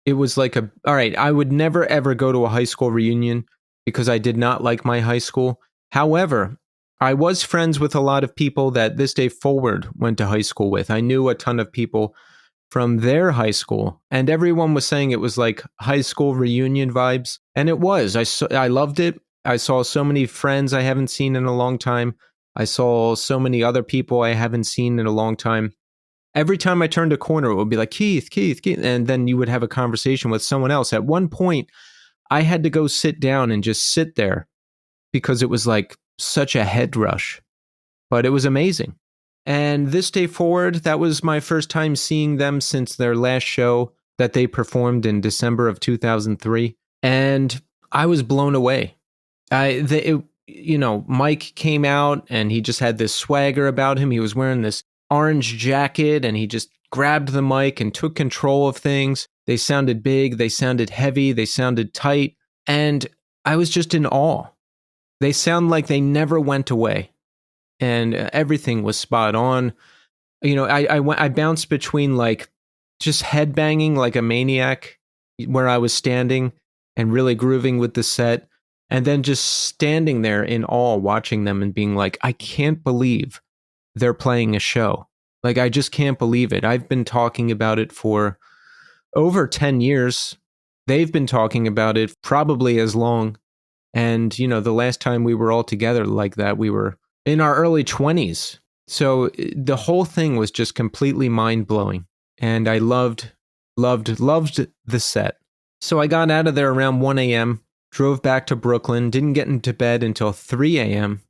It was like all right, I would never ever go to a high school reunion because I did not like my high school. However, I was friends with a lot of people that This Day Forward went to high school with. I knew a ton of people from their high school, and everyone was saying it was like high school reunion vibes. And it was. I loved it. I saw so many friends I haven't seen in a long time. I saw so many other people I haven't seen in a long time. Every time I turned a corner, it would be like, Keith. And then you would have a conversation with someone else. At one point, I had to go sit down and just sit there because it was like such a head rush. But it was amazing. And This Day Forward, that was my first time seeing them since their last show that they performed in December of 2003. And I was blown away. Mike came out and he just had this swagger about him. He was wearing this orange jacket and he just grabbed the mic and took control of things. They sounded big, they sounded heavy, they sounded tight, and I was just in awe. They sound like they never went away, and everything was spot on. You know, I bounced between like just headbanging like a maniac where I was standing and really grooving with the set, and then just standing there in awe watching them and being like, I can't believe they're playing a show. Like, I just can't believe it. I've been talking about it for over 10 years. They've been talking about it probably as long. And, you know, the last time we were all together like that, we were in our early 20s. So the whole thing was just completely mind-blowing. And I loved the set. So I got out of there around 1 a.m., drove back to Brooklyn, didn't get into bed until 3 a.m.,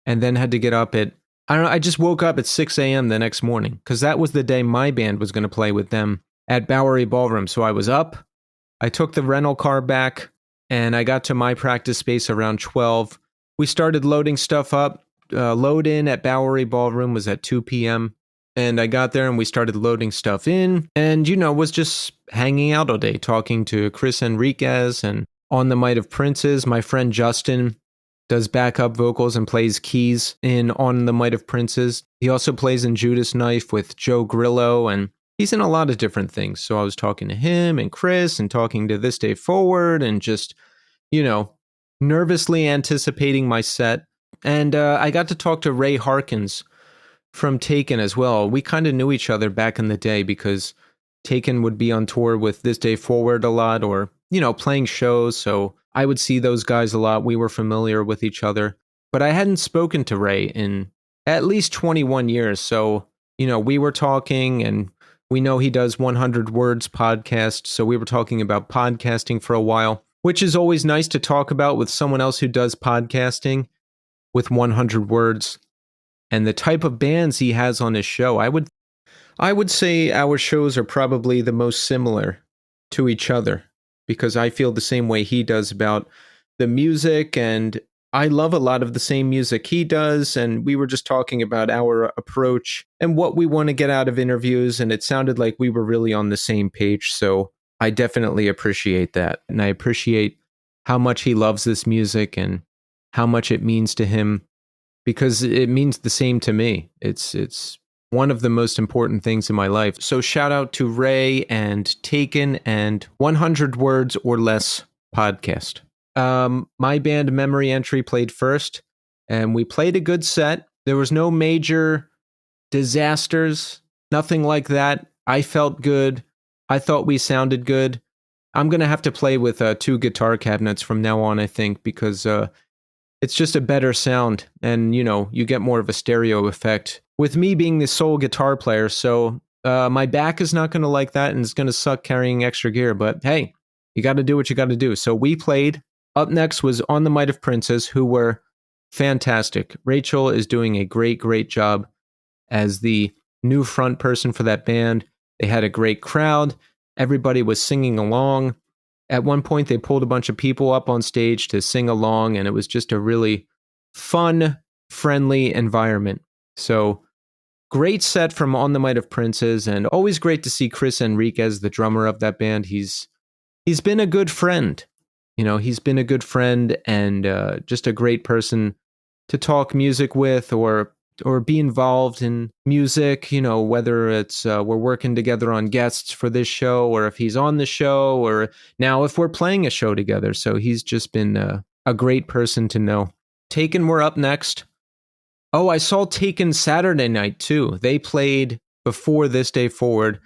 and then had to get up at, I don't know, I just woke up at 6 a.m. the next morning, because that was the day my band was going to play with them at Bowery Ballroom. So I was up, I took the rental car back, and I got to my practice space around 12. We started loading stuff up. Load in at Bowery Ballroom was at 2 p.m. And I got there and we started loading stuff in, and, you know, was just hanging out all day, talking to Chris Enriquez and On the Might of Princes. My friend Justin does backup vocals and plays keys in On the Might of Princes. He also plays in Judas Knife with Joe Grillo, and he's in a lot of different things. So I was talking to him and Chris and talking to This Day Forward and just, you know, nervously anticipating my set. And I got to talk to Ray Harkins from Taken as well. We kind of knew each other back in the day because Taken would be on tour with This Day Forward a lot, or, you know, playing shows. So I would see those guys a lot. We were familiar with each other. But I hadn't spoken to Ray in at least 21 years. So, you know, we were talking, and we know he does 100 Words podcast. So we were talking about podcasting for a while, which is always nice to talk about with someone else who does podcasting with 100 Words. And the type of bands he has on his show, I would say our shows are probably the most similar to each other, because I feel the same way he does about the music, and I love a lot of the same music he does. And we were just talking about our approach and what we want to get out of interviews, and it sounded like we were really on the same page. So I definitely appreciate that. And I appreciate how much he loves this music and how much it means to him, because it means the same to me. It's one of the most important things in my life. So shout out to Ray and Taken and 100 Words or Less podcast. My band Memory Entry played first, and we played a good set. There was no major disasters, nothing like that. I felt good. I thought we sounded good. I'm going to have to play with 2 guitar cabinets from now on, I think, because it's just a better sound, and, you know, you get more of a stereo effect with me being the sole guitar player. So my back is not going to like that, and it's going to suck carrying extra gear. But hey, you got to do what you got to do. So we played. Up next was On the Might of Princes, who were fantastic. Rachel is doing a great job as the new front person for that band. They had a great crowd. Everybody was singing along. At one point, they pulled a bunch of people up on stage to sing along, and it was just a really fun, friendly environment. So, great set from On the Might of Princes, and always great to see Chris Enriquez, the drummer of that band. He's been a good friend. You know, he's been a good friend and just a great person to talk music with, or be involved in music, you know, whether it's we're working together on guests for this show, or if he's on the show, or now if we're playing a show together. So he's just been a great person to know. Taken were up next. Oh, I saw Taken Saturday night too. They played before This Day Forward,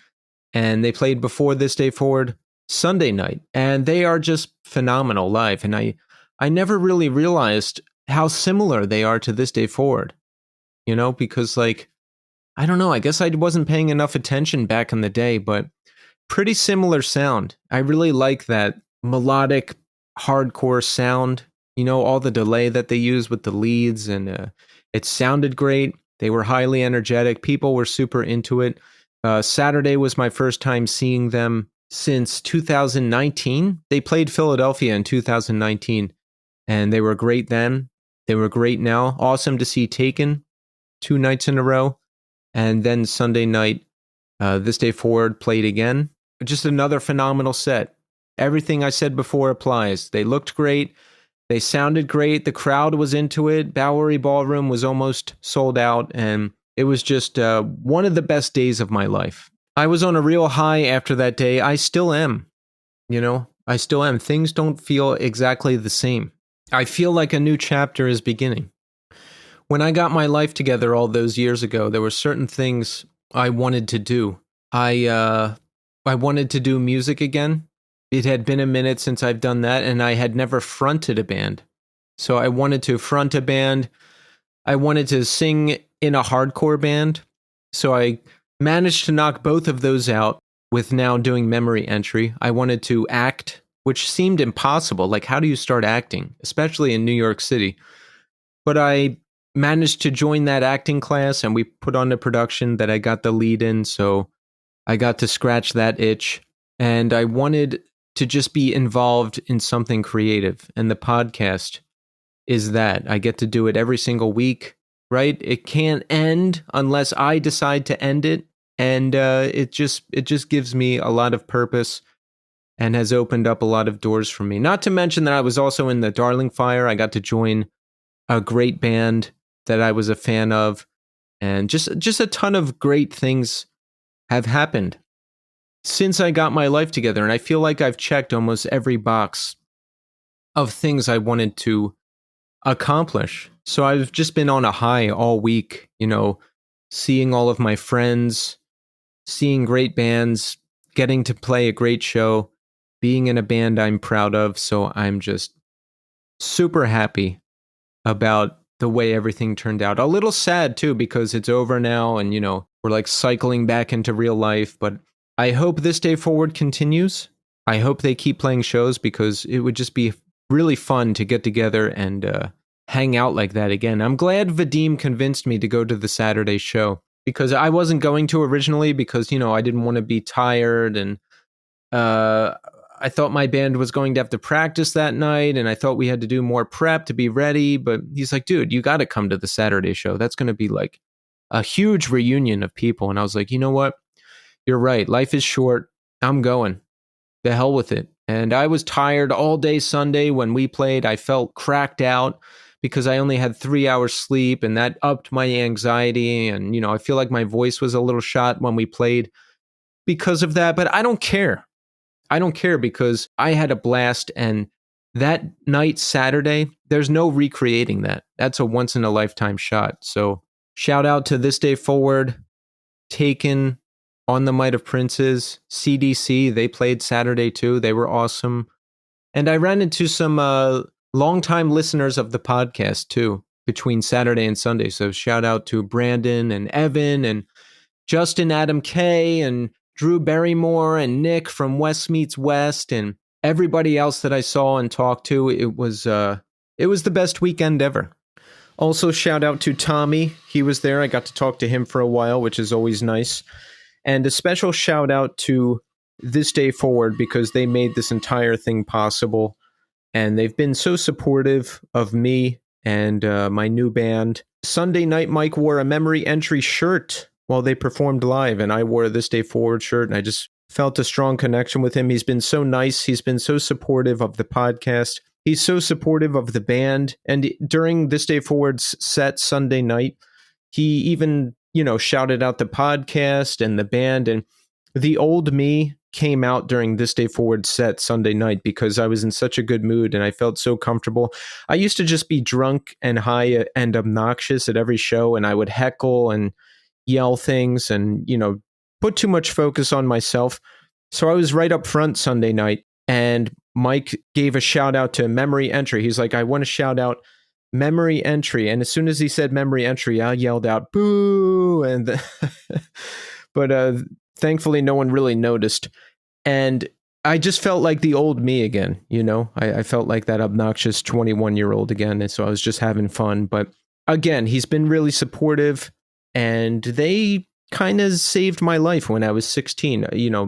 and they played before This Day Forward Sunday night, and they are just phenomenal live. And I never really realized how similar they are to This Day Forward. You know, because, like, I don't know, I guess I wasn't paying enough attention back in the day, but pretty similar sound. I really like that melodic, hardcore sound, you know, all the delay that they use with the leads, and it sounded great. They were highly energetic. People were super into it. Saturday was my first time seeing them since 2019. They played Philadelphia in 2019, and they were great then. They were great now. Awesome to see Taken 2 nights in a row. And then Sunday night, This Day Forward played again. just another phenomenal set. Everything I said before applies. They looked great. They sounded great. The crowd was into it. Bowery Ballroom was almost sold out, and it was just one of the best days of my life. I was on a real high after that day. I still am. I still am. Things don't feel exactly the same. I feel like a new chapter is beginning. When I got my life together all those years ago, there were certain things I wanted to do. I wanted to do music again. It had been a minute since I've done that, and I had never fronted a band. So I wanted to front a band. I wanted to sing in a hardcore band. So I managed to knock both of those out with now doing Memory Entry. I wanted to act, which seemed impossible. Like, how do you start acting, especially in New York City? But I managed to join that acting class, and we put on a production that I got the lead in, so I got to scratch that itch. And I wanted to just be involved in something creative. And the podcast is that. I get to do it every single week, right? It can't end unless I decide to end it. And it just gives me a lot of purpose and has opened up a lot of doors for me. Not to mention that I was also in the Darling Fire. I got to join a great band that I was a fan of. And just a ton of great things have happened since I got my life together. And I feel like I've checked almost every box of things I wanted to accomplish. So I've just been on a high all week, seeing all of my friends, seeing great bands, getting to play a great show, being in a band I'm proud of. So I'm just super happy about the way everything turned out. A little sad too, because it's over now and, we're like cycling back into real life. But I hope this day forward continues. I hope they keep playing shows, because it would just be really fun to get together and hang out like that again. I'm glad Vadim convinced me to go to the Saturday show, because I wasn't going to originally because, I didn't want to be tired, and I thought my band was going to have to practice that night, and I thought we had to do more prep to be ready. But he's like, dude, you got to come to the Saturday show. That's going to be like a huge reunion of people. And I was like, you know what? You're right. Life is short. I'm going. The hell with it. And I was tired all day Sunday when we played. I felt cracked out because I only had 3 hours sleep, and that upped my anxiety. And, I feel like my voice was a little shot when we played because of that. But I don't care. I don't care, because I had a blast. And that night, Saturday, there's no recreating that. That's a once in a lifetime shot. So shout out to This Day Forward, Taken, On the Might of Princes, CDC. They played Saturday too. They were awesome. And I ran into some longtime listeners of the podcast too, between Saturday and Sunday. So shout out to Brandon and Evan and Justin Adam K and Drew Barrymore and Nick from West Meets West and everybody else that I saw and talked to. It was the best weekend ever. Also, shout out to Tommy. He was there. I got to talk to him for a while, which is always nice. And a special shout out to This Day Forward, because they made this entire thing possible. And they've been so supportive of me and my new band. Sunday night, Mike wore a Memory Entry shirt while they performed live, and I wore a This Day Forward shirt, and I just felt a strong connection with him. He's been so nice. He's been so supportive of the podcast. He's so supportive of the band. And during This Day Forward's set Sunday night, he even, shouted out the podcast and the band. And the old me came out during This Day Forward set Sunday night, because I was in such a good mood and I felt so comfortable. I used to just be drunk and high and obnoxious at every show, and I would heckle and yell things and, put too much focus on myself. So I was right up front Sunday night, and Mike gave a shout out to Memory Entry. He's like, I want to shout out Memory Entry. And as soon as he said Memory Entry, I yelled out, boo. And but thankfully, no one really noticed. And I just felt like the old me again. I felt like that obnoxious 21-year-old again. And so I was just having fun. But again, he's been really supportive, and they kind of saved my life when I was 16.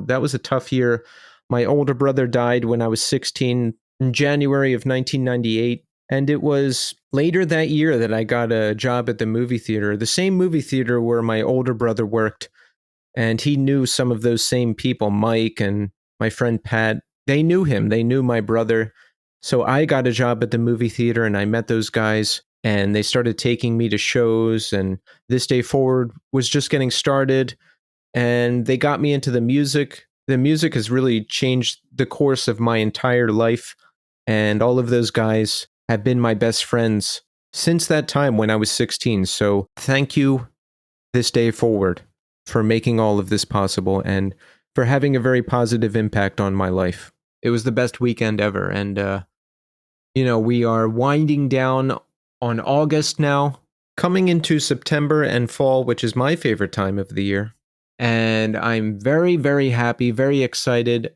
That was a tough year. My older brother died when I was 16 in January of 1998. And it was later that year that I got a job at the movie theater, the same movie theater where my older brother worked. And he knew some of those same people, Mike and my friend Pat. They knew him. They knew my brother. So I got a job at the movie theater and I met those guys and they started taking me to shows. And This Day Forward was just getting started and they got me into the music. The music has really changed the course of my entire life. And all of those guys have been my best friends since that time when I was 16. So thank you, This Day Forward, for making all of this possible and for having a very positive impact on my life. It was the best weekend ever. And, we are winding down on August now, coming into September and fall, which is my favorite time of the year. And I'm very, very happy, very excited.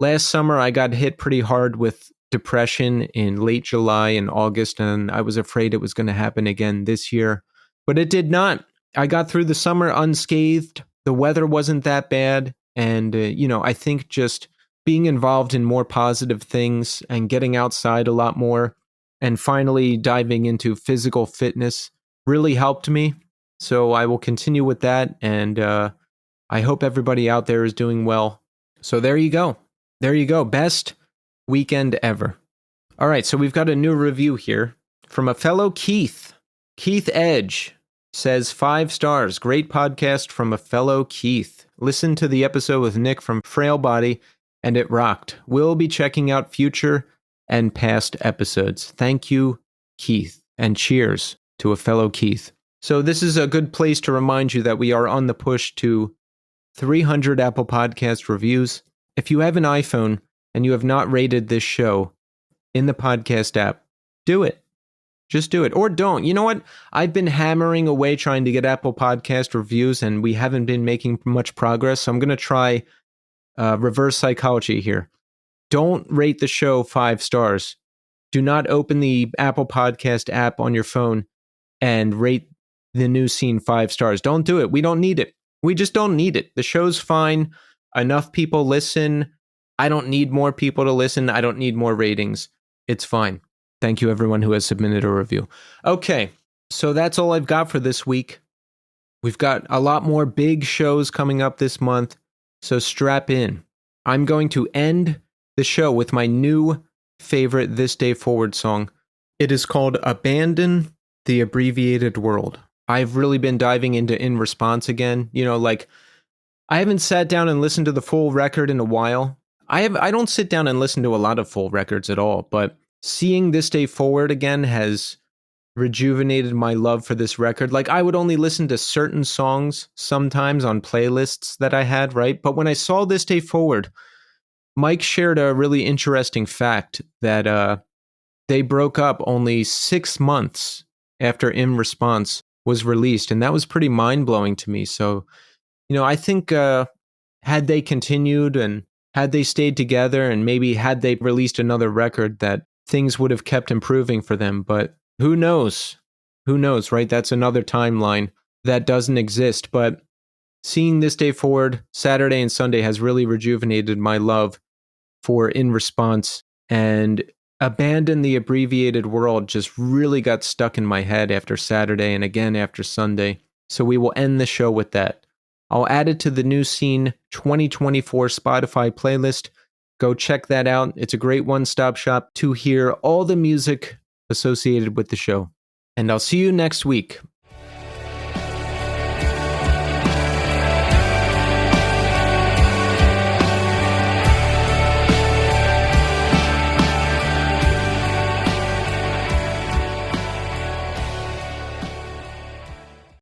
Last summer I got hit pretty hard with depression in late July and August, and I was afraid it was going to happen again this year. But it did not. I got through the summer unscathed. The weather wasn't that bad. And, I think just being involved in more positive things and getting outside a lot more and finally diving into physical fitness really helped me. So I will continue with that. And I hope everybody out there is doing well. So there you go. There you go. Best weekend ever. All right. So we've got a new review here from a fellow Keith. Keith Edge says 5 stars. Great podcast from a fellow Keith. Listen to the episode with Nick from Frail Body and it rocked. We'll be checking out future and past episodes. Thank you, Keith. And cheers to a fellow Keith. So this is a good place to remind you that we are on the push to 300 Apple Podcast reviews. If you have an iPhone and you have not rated this show in the podcast app, do it. Just do it. Or don't. You know what? I've been hammering away trying to get Apple Podcast reviews and we haven't been making much progress. So I'm going to try reverse psychology here. Don't rate the show 5 stars. Do not open the Apple Podcast app on your phone and rate the new scene 5 stars. Don't do it. We don't need it. We just don't need it. The show's fine. Enough people listen. I don't need more people to listen. I don't need more ratings. It's fine. Thank you, everyone who has submitted a review. Okay, so that's all I've got for this week. We've got a lot more big shows coming up this month, so strap in. I'm going to end the show with my new favorite This Day Forward song. It is called Abandon the Abbreviated World. I've really been diving into In Response again. I haven't sat down and listened to the full record in a while. I don't sit down and listen to a lot of full records at all, but seeing This Day Forward again has rejuvenated my love for this record. I would only listen to certain songs sometimes on playlists that I had, right? But when I saw This Day Forward, Mike shared a really interesting fact that they broke up only 6 months after In Response was released, and that was pretty mind-blowing to me. So, I think had they continued and had they stayed together and maybe had they released another record, that things would have kept improving for them. But who knows? Who knows, right? That's another timeline that doesn't exist. But seeing This Day Forward, Saturday and Sunday, has really rejuvenated my love for In Response, and Abandon the Abbreviated World just really got stuck in my head after Saturday and again after Sunday. So we will end the show with that. I'll add it to the New Scene 2024 Spotify playlist. Go check that out. It's a great one-stop shop to hear all the music associated with the show. And I'll see you next week